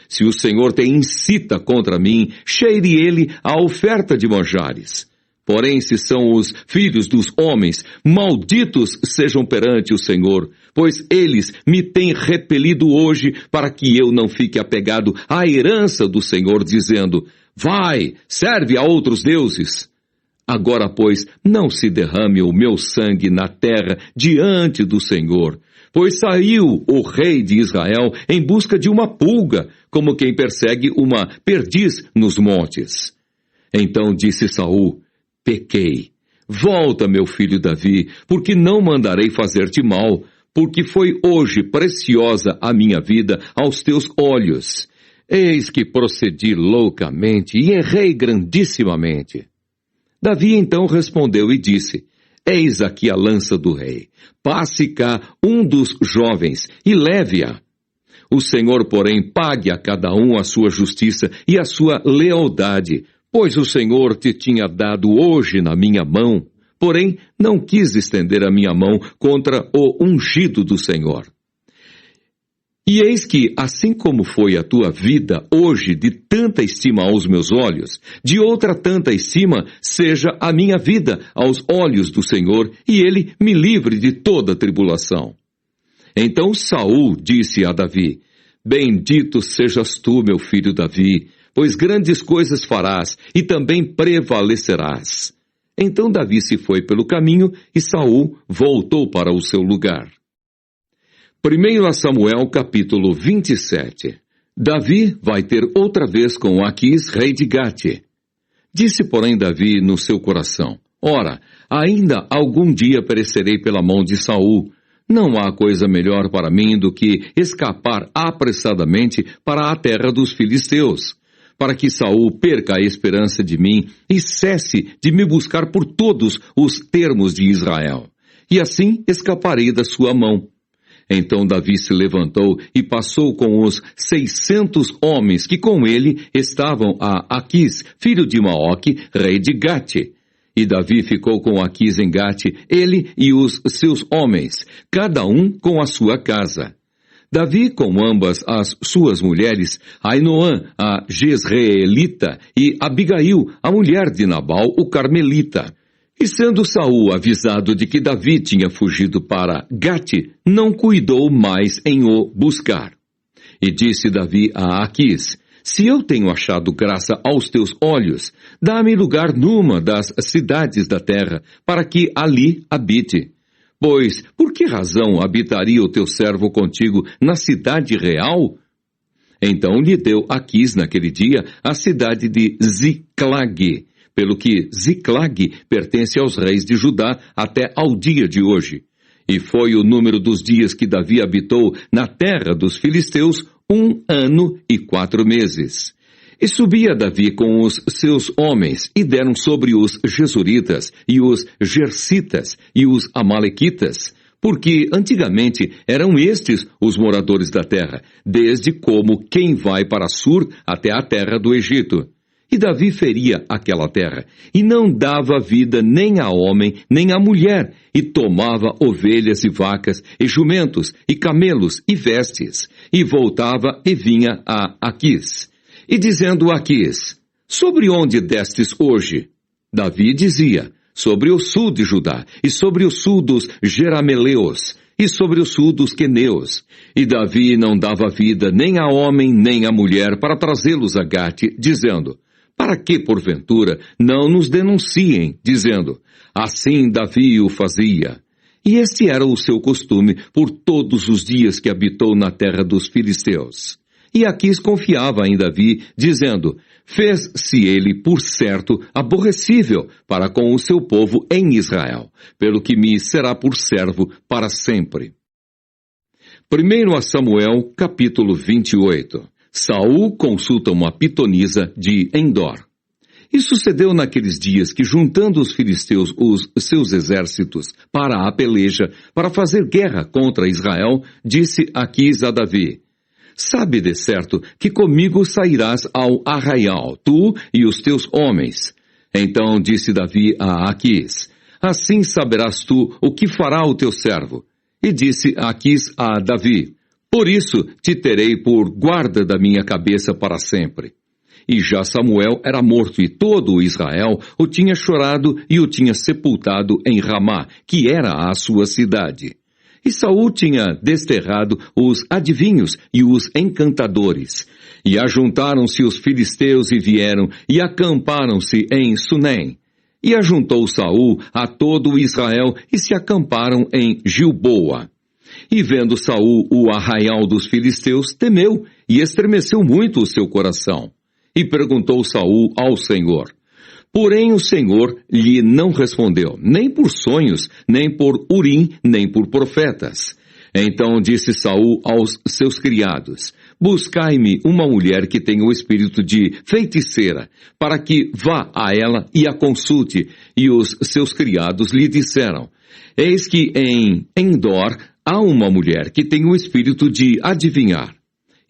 Se o Senhor te incita contra mim, cheire ele a oferta de manjares. Porém, se são os filhos dos homens, malditos sejam perante o Senhor, pois eles me têm repelido hoje para que eu não fique apegado à herança do Senhor, dizendo: vai, serve a outros deuses. Agora, pois, não se derrame o meu sangue na terra diante do Senhor, pois saiu o rei de Israel em busca de uma pulga, como quem persegue uma perdiz nos montes. Então disse Saul: pequei. Volta, meu filho Davi, porque não mandarei fazer-te mal, porque foi hoje preciosa a minha vida aos teus olhos. Eis que procedi loucamente e errei grandissimamente. Davi então respondeu e disse: eis aqui a lança do rei. Passe cá um dos jovens e leve-a. O Senhor, porém, pague a cada um a sua justiça e a sua lealdade, pois o Senhor te tinha dado hoje na minha mão, porém não quis estender a minha mão contra o ungido do Senhor. E eis que, assim como foi a tua vida hoje de tanta estima aos meus olhos, de outra tanta estima seja a minha vida aos olhos do Senhor, e ele me livre de toda tribulação. Então Saul disse a Davi: bendito sejas tu, meu filho Davi, pois grandes coisas farás e também prevalecerás. Então Davi se foi pelo caminho e Saul voltou para o seu lugar. 1 Samuel capítulo 27. Davi vai ter outra vez com Aquis, rei de Gate. Disse, porém, Davi no seu coração: ora, ainda algum dia perecerei pela mão de Saul. Não há coisa melhor para mim do que escapar apressadamente para a terra dos filisteus, para que Saul perca a esperança de mim e cesse de me buscar por todos os termos de Israel. E assim escaparei da sua mão. Então Davi se levantou e passou com os 600 homens que com ele estavam a Aquis, filho de Maoque, rei de Gate. E Davi ficou com Aquis em Gate, ele e os seus homens, cada um com a sua casa. Davi com ambas as suas mulheres, Ainoã, a Jezreelita, e Abigail, a mulher de Nabal, o Carmelita. E sendo Saul avisado de que Davi tinha fugido para Gate, não cuidou mais em o buscar. E disse Davi a Aquis: se eu tenho achado graça aos teus olhos, dá-me lugar numa das cidades da terra, para que ali habite. Pois, por que razão habitaria o teu servo contigo na cidade real? Então lhe deu Aquis naquele dia a cidade de Ziclag, pelo que Ziclag pertence aos reis de Judá até ao dia de hoje. E foi o número dos dias que Davi habitou na terra dos filisteus 1 ano e 4 meses. E subia Davi com os seus homens, e deram sobre os Gesuritas, e os Gersitas, e os Amalequitas, porque antigamente eram estes os moradores da terra, desde como quem vai para Sur até a terra do Egito. E Davi feria aquela terra, e não dava vida nem a homem, nem a mulher, e tomava ovelhas e vacas, e jumentos, e camelos, e vestes, e voltava e vinha a Aquis. E dizendo a Aquis: sobre onde destes hoje? Davi dizia: sobre o sul de Judá, e sobre o sul dos Jerameleus. e sobre o sul dos queneus. E Davi não dava vida nem a homem nem a mulher para trazê-los a Gate, dizendo: para que, porventura, não nos denunciem, dizendo: assim Davi o fazia. E este era o seu costume por todos os dias que habitou na terra dos filisteus. E Aquis confiava em Davi, dizendo: fez-se ele, por certo, aborrecível para com o seu povo em Israel, pelo que me será por servo para sempre. 1 Samuel, capítulo 28. Saul consulta uma pitonisa de Endor. E sucedeu naqueles dias que, juntando os filisteus os seus exércitos para a peleja, para fazer guerra contra Israel, disse Aquis a Davi: sabe de certo que comigo sairás ao arraial, tu e os teus homens. Então disse Davi a Aquis: assim saberás tu o que fará o teu servo. E disse Aquis a Davi: por isso te terei por guarda da minha cabeça para sempre. E já Samuel era morto, e todo o Israel o tinha chorado e o tinha sepultado em Ramá, que era a sua cidade. E Saul tinha desterrado os adivinhos e os encantadores. E ajuntaram-se os filisteus e vieram, e acamparam-se em Sunem. E ajuntou Saul a todo o Israel, e se acamparam em Gilboa. E vendo Saul o arraial dos filisteus, temeu, e estremeceu muito o seu coração. E perguntou Saul ao Senhor. Porém o Senhor lhe não respondeu, nem por sonhos, nem por Urim, nem por profetas. Então disse Saul aos seus criados: buscai-me uma mulher que tenha o espírito de feiticeira, para que vá a ela e a consulte. E os seus criados lhe disseram: eis que em Endor há uma mulher que tem o espírito de adivinhar.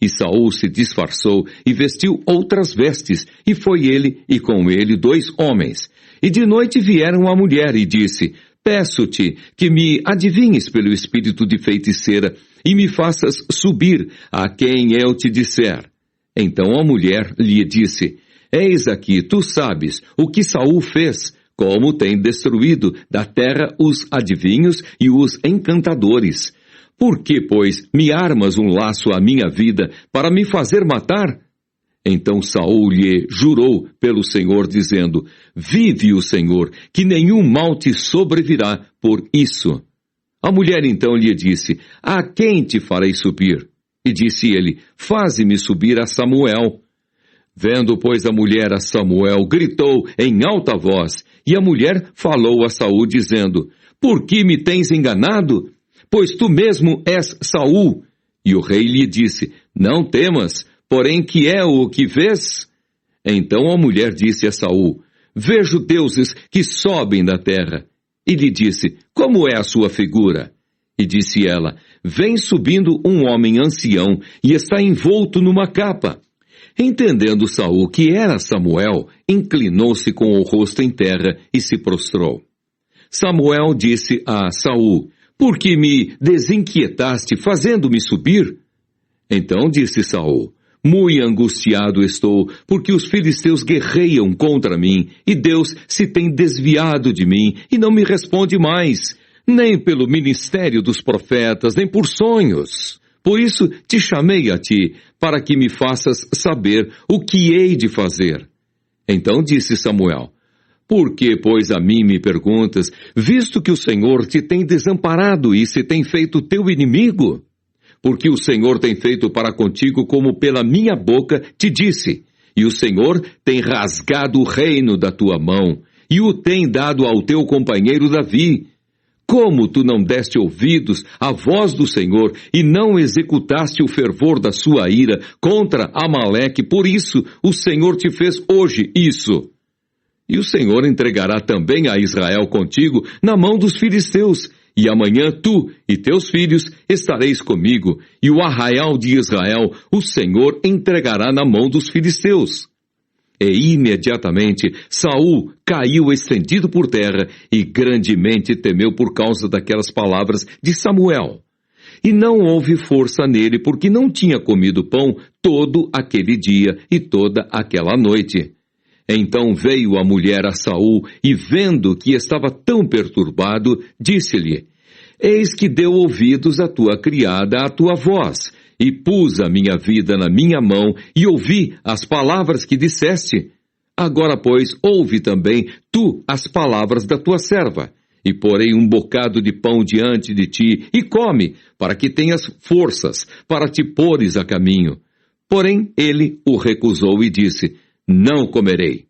E Saul se disfarçou e vestiu outras vestes, e foi ele, e com ele 2 homens. E de noite vieram a mulher e disse: peço-te que me adivinhes pelo espírito de feiticeira, e me faças subir a quem eu te disser. Então a mulher lhe disse: eis aqui, tu sabes o que Saul fez, como tem destruído da terra os adivinhos e os encantadores. Por que, pois, me armas um laço à minha vida para me fazer matar? Então Saul lhe jurou pelo Senhor, dizendo: vive o Senhor, que nenhum mal te sobrevirá por isso. A mulher então lhe disse: a quem te farei subir? E disse ele: faze-me subir a Samuel. Vendo, pois, a mulher a Samuel, gritou em alta voz, e a mulher falou a Saul, dizendo: por que me tens enganado? Pois tu mesmo és Saul. E o rei lhe disse: não temas, porém que é o que vês? Então a mulher disse a Saul: vejo deuses que sobem da terra. E lhe disse: como é a sua figura? E disse ela: vem subindo um homem ancião, e está envolto numa capa. Entendendo Saul que era Samuel, inclinou-se com o rosto em terra e se prostrou. Samuel disse a Saul: por que me desinquietaste, fazendo-me subir? Então disse Saul: muito angustiado estou, porque os filisteus guerreiam contra mim, e Deus se tem desviado de mim, e não me responde mais, nem pelo ministério dos profetas, nem por sonhos. Por isso te chamei a ti, para que me faças saber o que hei de fazer. Então disse Samuel: por que, pois, a mim me perguntas, visto que o Senhor te tem desamparado e se tem feito teu inimigo? Porque o Senhor tem feito para contigo como pela minha boca te disse, e o Senhor tem rasgado o reino da tua mão, e o tem dado ao teu companheiro Davi. Como tu não deste ouvidos à voz do Senhor, e não executaste o fervor da sua ira contra Amaleque, por isso o Senhor te fez hoje isso. E o Senhor entregará também a Israel contigo na mão dos filisteus, e amanhã tu e teus filhos estareis comigo, e o arraial de Israel o Senhor entregará na mão dos filisteus. E imediatamente Saul caiu estendido por terra, e grandemente temeu por causa daquelas palavras de Samuel. E não houve força nele, porque não tinha comido pão todo aquele dia e toda aquela noite. Então veio a mulher a Saul, e vendo que estava tão perturbado, disse-lhe: Eis que deu ouvidos a tua criada à tua voz, e pus a minha vida na minha mão, e ouvi as palavras que disseste. Agora, pois, ouve também tu as palavras da tua serva, e porei um bocado de pão diante de ti, e come, para que tenhas forças, para te pôres a caminho. Porém, ele o recusou e disse, não comerei.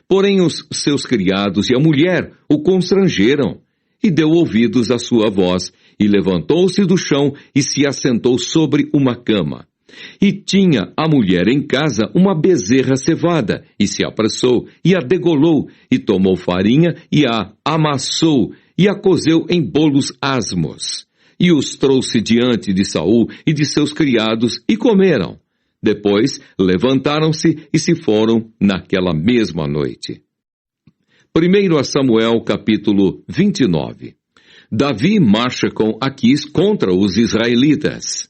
Porém, os seus criados e a mulher o constrangeram, e deu ouvidos à sua voz, e levantou-se do chão e se assentou sobre uma cama. E tinha a mulher em casa uma bezerra cevada, e se apressou, e a degolou, e tomou farinha, e a amassou, e a cozeu em bolos asmos. E os trouxe diante de Saul e de seus criados, e comeram. Depois levantaram-se e se foram naquela mesma noite. 1 Samuel capítulo 29. Davi marcha com Aquis contra os israelitas.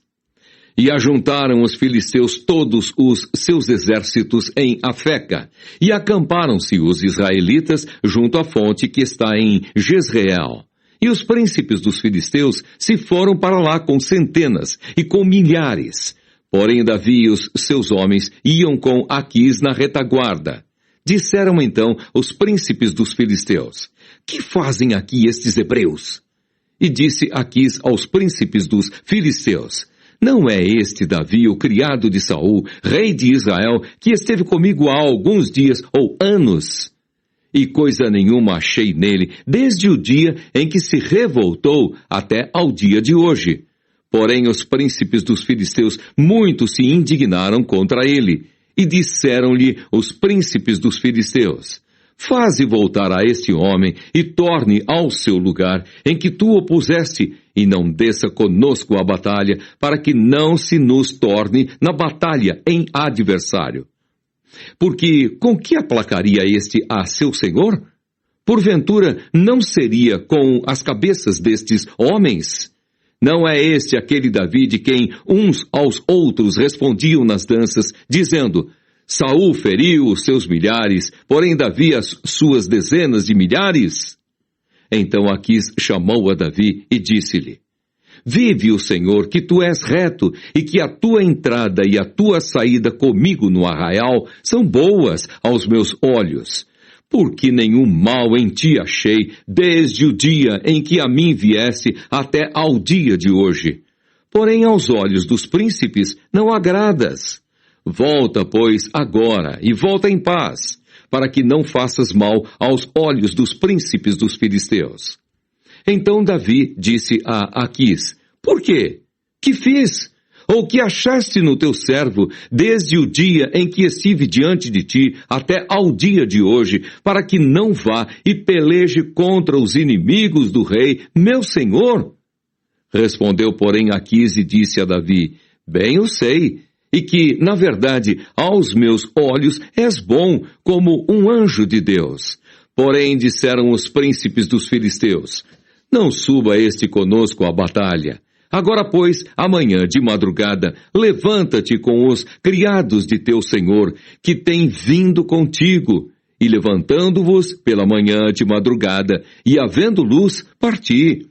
E ajuntaram os filisteus todos os seus exércitos em Afeca, e acamparam-se os israelitas junto à fonte que está em Jezreel. E os príncipes dos filisteus se foram para lá com centenas e com milhares. Porém Davi e os seus homens iam com Aquis na retaguarda. Disseram então os príncipes dos filisteus, que fazem aqui estes hebreus? E disse Aquis aos príncipes dos filisteus, não é este Davi, o criado de Saul, rei de Israel, que esteve comigo há alguns dias ou anos? E coisa nenhuma achei nele, desde o dia em que se revoltou até ao dia de hoje. Porém os príncipes dos filisteus muito se indignaram contra ele, e disseram-lhe os príncipes dos filisteus, faze voltar a este homem e torne ao seu lugar em que tu o puseste, e não desça conosco a batalha, para que não se nos torne na batalha em adversário. Porque com que aplacaria este a seu senhor? Porventura não seria com as cabeças destes homens? Não é este aquele Davi de quem uns aos outros respondiam nas danças, dizendo, Saul feriu os seus milhares, porém Davi as suas dezenas de milhares? Então Aquis chamou a Davi e disse-lhe, vive o Senhor que tu és reto e que a tua entrada e a tua saída comigo no arraial são boas aos meus olhos. Porque nenhum mal em ti achei, desde o dia em que a mim viesse até ao dia de hoje. Porém aos olhos dos príncipes não agradas. Volta, pois, agora, e volta em paz, para que não faças mal aos olhos dos príncipes dos filisteus. Então Davi disse a Aquis, por quê? Que fiz? Ou que achaste no teu servo, desde o dia em que estive diante de ti, até ao dia de hoje, para que não vá e peleje contra os inimigos do rei, meu senhor? Respondeu, porém, Aquis e disse a Davi, bem eu sei, e que, na verdade, aos meus olhos és bom, como um anjo de Deus. Porém, disseram os príncipes dos filisteus, não suba este conosco à batalha. Agora, pois, amanhã de madrugada, levanta-te com os criados de teu senhor, que têm vindo contigo, e levantando-vos pela manhã de madrugada, e havendo luz, parti.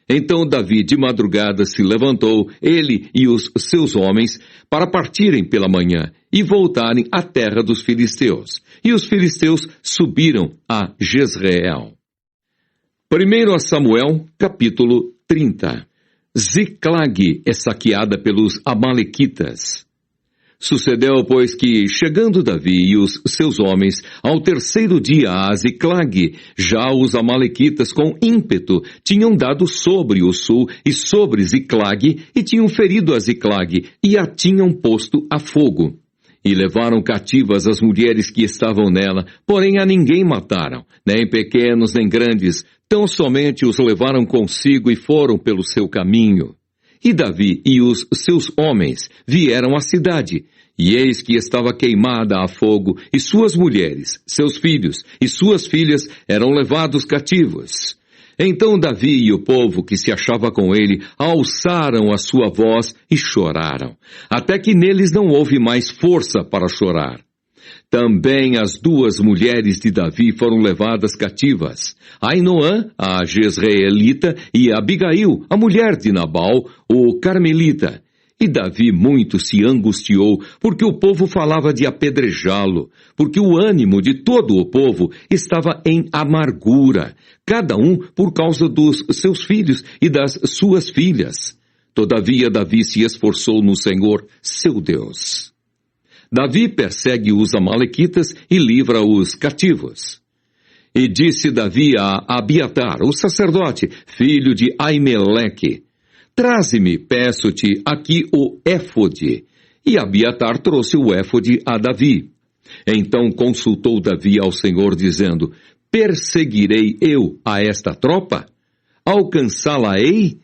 Então Davi de madrugada se levantou, ele e os seus homens, para partirem pela manhã, e voltarem à terra dos filisteus. E os filisteus subiram a Jezreel. 1 Samuel, capítulo 30. Ziclag é saqueada pelos amalequitas. Sucedeu, pois, que, chegando Davi e os seus homens ao terceiro dia a Ziclag, já os amalequitas com ímpeto tinham dado sobre o sul e sobre Ziclag, e tinham ferido a Ziclag, e a tinham posto a fogo. E levaram cativas as mulheres que estavam nela, porém a ninguém mataram, nem pequenos nem grandes, tão somente os levaram consigo e foram pelo seu caminho. E Davi e os seus homens vieram à cidade, e eis que estava queimada a fogo, e suas mulheres, seus filhos e suas filhas eram levados cativos. Então Davi e o povo que se achava com ele alçaram a sua voz e choraram, até que neles não houve mais força para chorar. Também as duas mulheres de Davi foram levadas cativas, Ainoã, a jezreelita, e Abigail, a mulher de Nabal, o carmelita. E Davi muito se angustiou, porque o povo falava de apedrejá-lo, porque o ânimo de todo o povo estava em amargura, cada um por causa dos seus filhos e das suas filhas. Todavia Davi se esforçou no Senhor, seu Deus. Davi persegue os amalequitas e livra os cativos. E disse Davi a Abiatar, o sacerdote, filho de Aimeleque: Traze-me, peço-te, aqui o éfode. E Abiatar trouxe o éfode a Davi. Então consultou Davi ao Senhor, dizendo: Perseguirei eu a esta tropa? Alcançá-la-ei?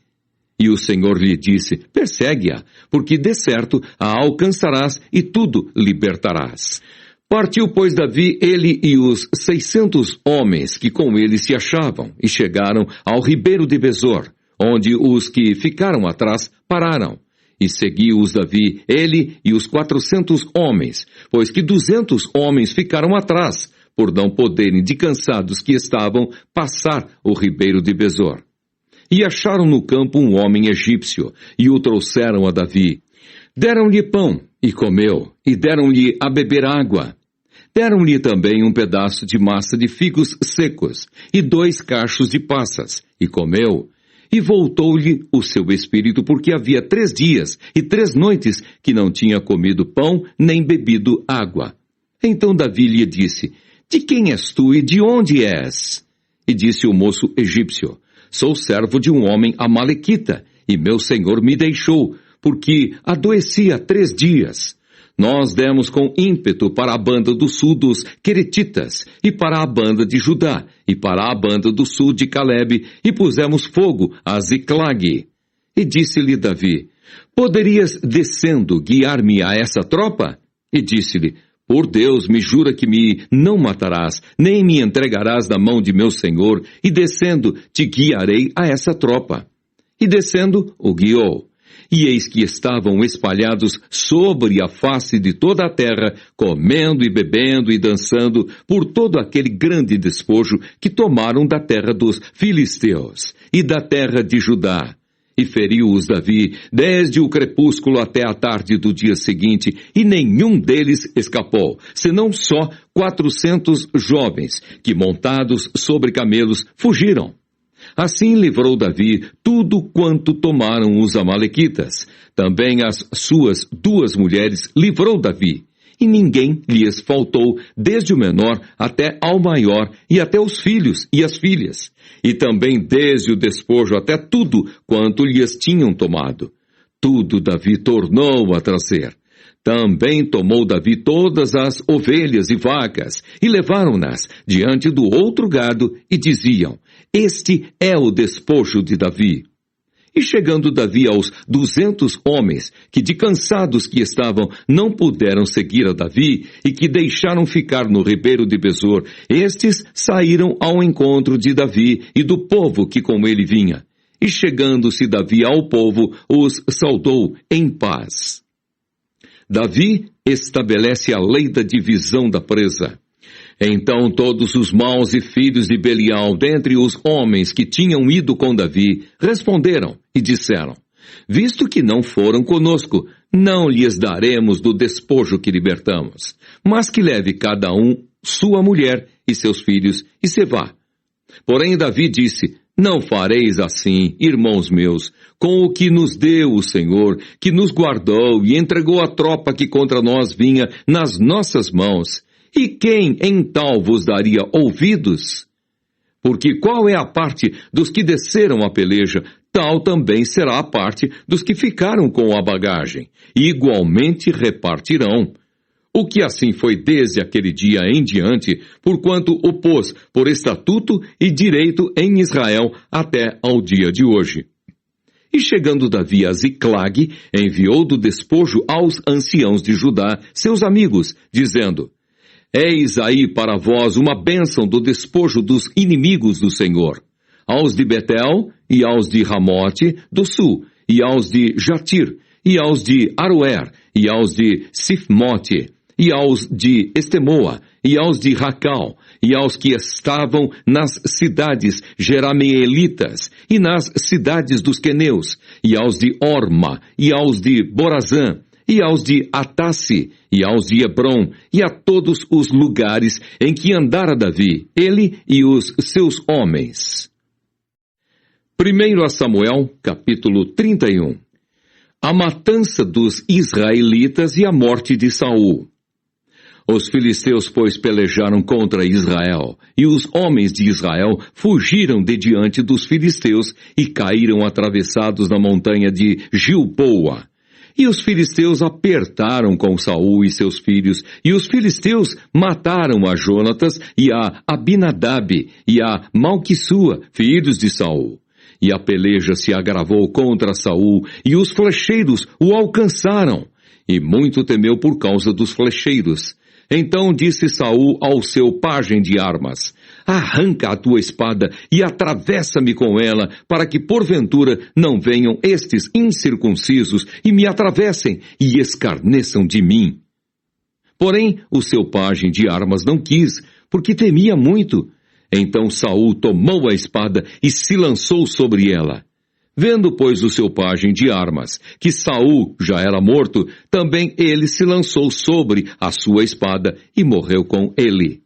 E o Senhor lhe disse: Persegue-a, porque de certo a alcançarás e tudo libertarás. Partiu, pois, Davi, ele e os 600 homens que com ele se achavam, e chegaram ao ribeiro de Besor, onde os que ficaram atrás pararam. E seguiu-os Davi, ele e os 400 homens, pois que 200 homens ficaram atrás, por não poderem, de cansados que estavam, passar o ribeiro de Besor. E acharam no campo um homem egípcio, e o trouxeram a Davi. Deram-lhe pão, e comeu, e deram-lhe a beber água. Deram-lhe também um pedaço de massa de figos secos, e 2 cachos de passas, e comeu. E voltou-lhe o seu espírito, porque havia 3 dias e 3 noites que não tinha comido pão, nem bebido água. Então Davi lhe disse: De quem és tu e de onde és? E disse o moço egípcio: Sou servo de um homem amalequita, e meu senhor me deixou, porque adoeci há 3 dias. Nós demos com ímpeto para a banda do sul dos Queretitas, e para a banda de Judá, e para a banda do sul de Calebe, e pusemos fogo a Ziclag. E disse-lhe Davi: Poderias, descendo, guiar-me a essa tropa? E disse-lhe: Por Deus, me jura que me não matarás, nem me entregarás na mão de meu senhor, e descendo, te guiarei a essa tropa. E descendo, o guiou. E eis que estavam espalhados sobre a face de toda a terra, comendo e bebendo e dançando por todo aquele grande despojo que tomaram da terra dos filisteus e da terra de Judá. E feriu-os Davi desde o crepúsculo até a tarde do dia seguinte, e nenhum deles escapou, senão só 400 jovens, que montados sobre camelos fugiram. Assim livrou Davi tudo quanto tomaram os amalequitas. Também as suas 2 mulheres livrou Davi, e ninguém lhes faltou, desde o menor até ao maior, e até os filhos e as filhas, e também desde o despojo até tudo quanto lhes tinham tomado. Tudo Davi tornou a trazer. Também tomou Davi todas as ovelhas e vacas, e levaram-nas diante do outro gado, e diziam: Este é o despojo de Davi. E chegando Davi aos 200 homens, que de cansados que estavam, não puderam seguir a Davi, e que deixaram ficar no ribeiro de Besor, estes saíram ao encontro de Davi e do povo que com ele vinha. E chegando-se Davi ao povo, os saudou em paz. Davi estabelece a lei da divisão da presa. Então todos os maus e filhos de Belial, dentre os homens que tinham ido com Davi, responderam e disseram: Visto que não foram conosco, não lhes daremos do despojo que libertamos, mas que leve cada um sua mulher e seus filhos e se vá. Porém Davi disse: Não fareis assim, irmãos meus, com o que nos deu o Senhor, que nos guardou e entregou a tropa que contra nós vinha nas nossas mãos. E quem em tal vos daria ouvidos? Porque qual é a parte dos que desceram a peleja, tal também será a parte dos que ficaram com a bagagem, e igualmente repartirão. O que assim foi desde aquele dia em diante, porquanto o pôs por estatuto e direito em Israel até ao dia de hoje. E chegando Davi a Ziclag, enviou do despojo aos anciãos de Judá, seus amigos, dizendo: Eis aí para vós uma bênção do despojo dos inimigos do Senhor, aos de Betel, e aos de Ramote do sul, e aos de Jatir, e aos de Aroer, e aos de Sifmote, e aos de Estemoa, e aos de Racal, e aos que estavam nas cidades jerameelitas, e nas cidades dos queneus, e aos de Orma, e aos de Borazã, e aos de Atasse, e aos de Hebrom, e a todos os lugares em que andara Davi, ele e os seus homens. 1 Samuel, capítulo 31. A matança dos israelitas e a morte de Saul. Os filisteus, pois, pelejaram contra Israel, e os homens de Israel fugiram de diante dos filisteus e caíram atravessados na montanha de Gilboa. E os filisteus apertaram com Saul e seus filhos, e os filisteus mataram a Jonatas e a Abinadab e a Malquissua, filhos de Saul. E a peleja se agravou contra Saul, e os flecheiros o alcançaram, e muito temeu por causa dos flecheiros. Então disse Saul ao seu pajem de armas: arranca a tua espada e atravessa-me com ela, para que porventura não venham estes incircuncisos e me atravessem e escarneçam de mim. Porém, o seu pajem de armas não quis, porque temia muito. Então Saul tomou a espada e se lançou sobre ela. Vendo, pois, o seu pajem de armas, que Saul já era morto, também ele se lançou sobre a sua espada e morreu com ele.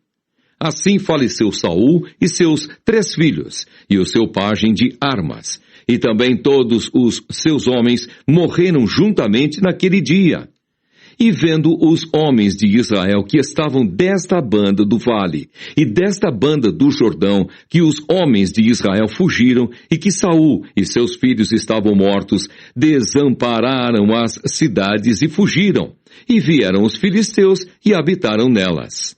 Assim faleceu Saul e seus 3 filhos, e o seu pajem de armas, e também todos os seus homens morreram juntamente naquele dia. E vendo os homens de Israel que estavam desta banda do vale e desta banda do Jordão, que os homens de Israel fugiram e que Saul e seus filhos estavam mortos, desampararam as cidades e fugiram, e vieram os filisteus e habitaram nelas.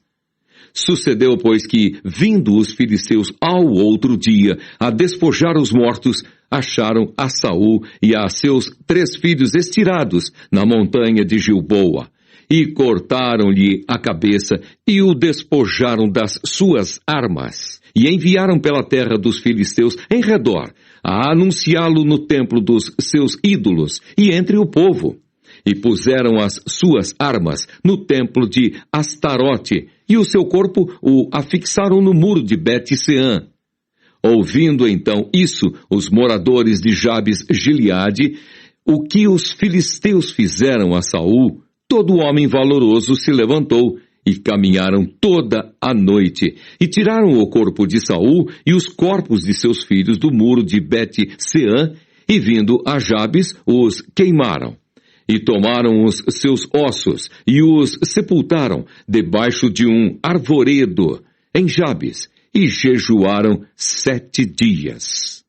Sucedeu, pois, que, vindo os filisteus ao outro dia a despojar os mortos, acharam a Saul e a seus 3 filhos estirados na montanha de Gilboa, e cortaram-lhe a cabeça e o despojaram das suas armas, e enviaram pela terra dos filisteus em redor, a anunciá-lo no templo dos seus ídolos e entre o povo. E puseram as suas armas no templo de Astarote, e o seu corpo o afixaram no muro de Bet-Seã. Ouvindo então isso, os moradores de Jabes-Gileade, o que os filisteus fizeram a Saul, todo homem valoroso se levantou, e caminharam toda a noite, e tiraram o corpo de Saul e os corpos de seus filhos do muro de Bet-Seã, e vindo a Jabes, os queimaram. E tomaram os seus ossos, e os sepultaram debaixo de um arvoredo, em Jabes, e jejuaram 7 dias.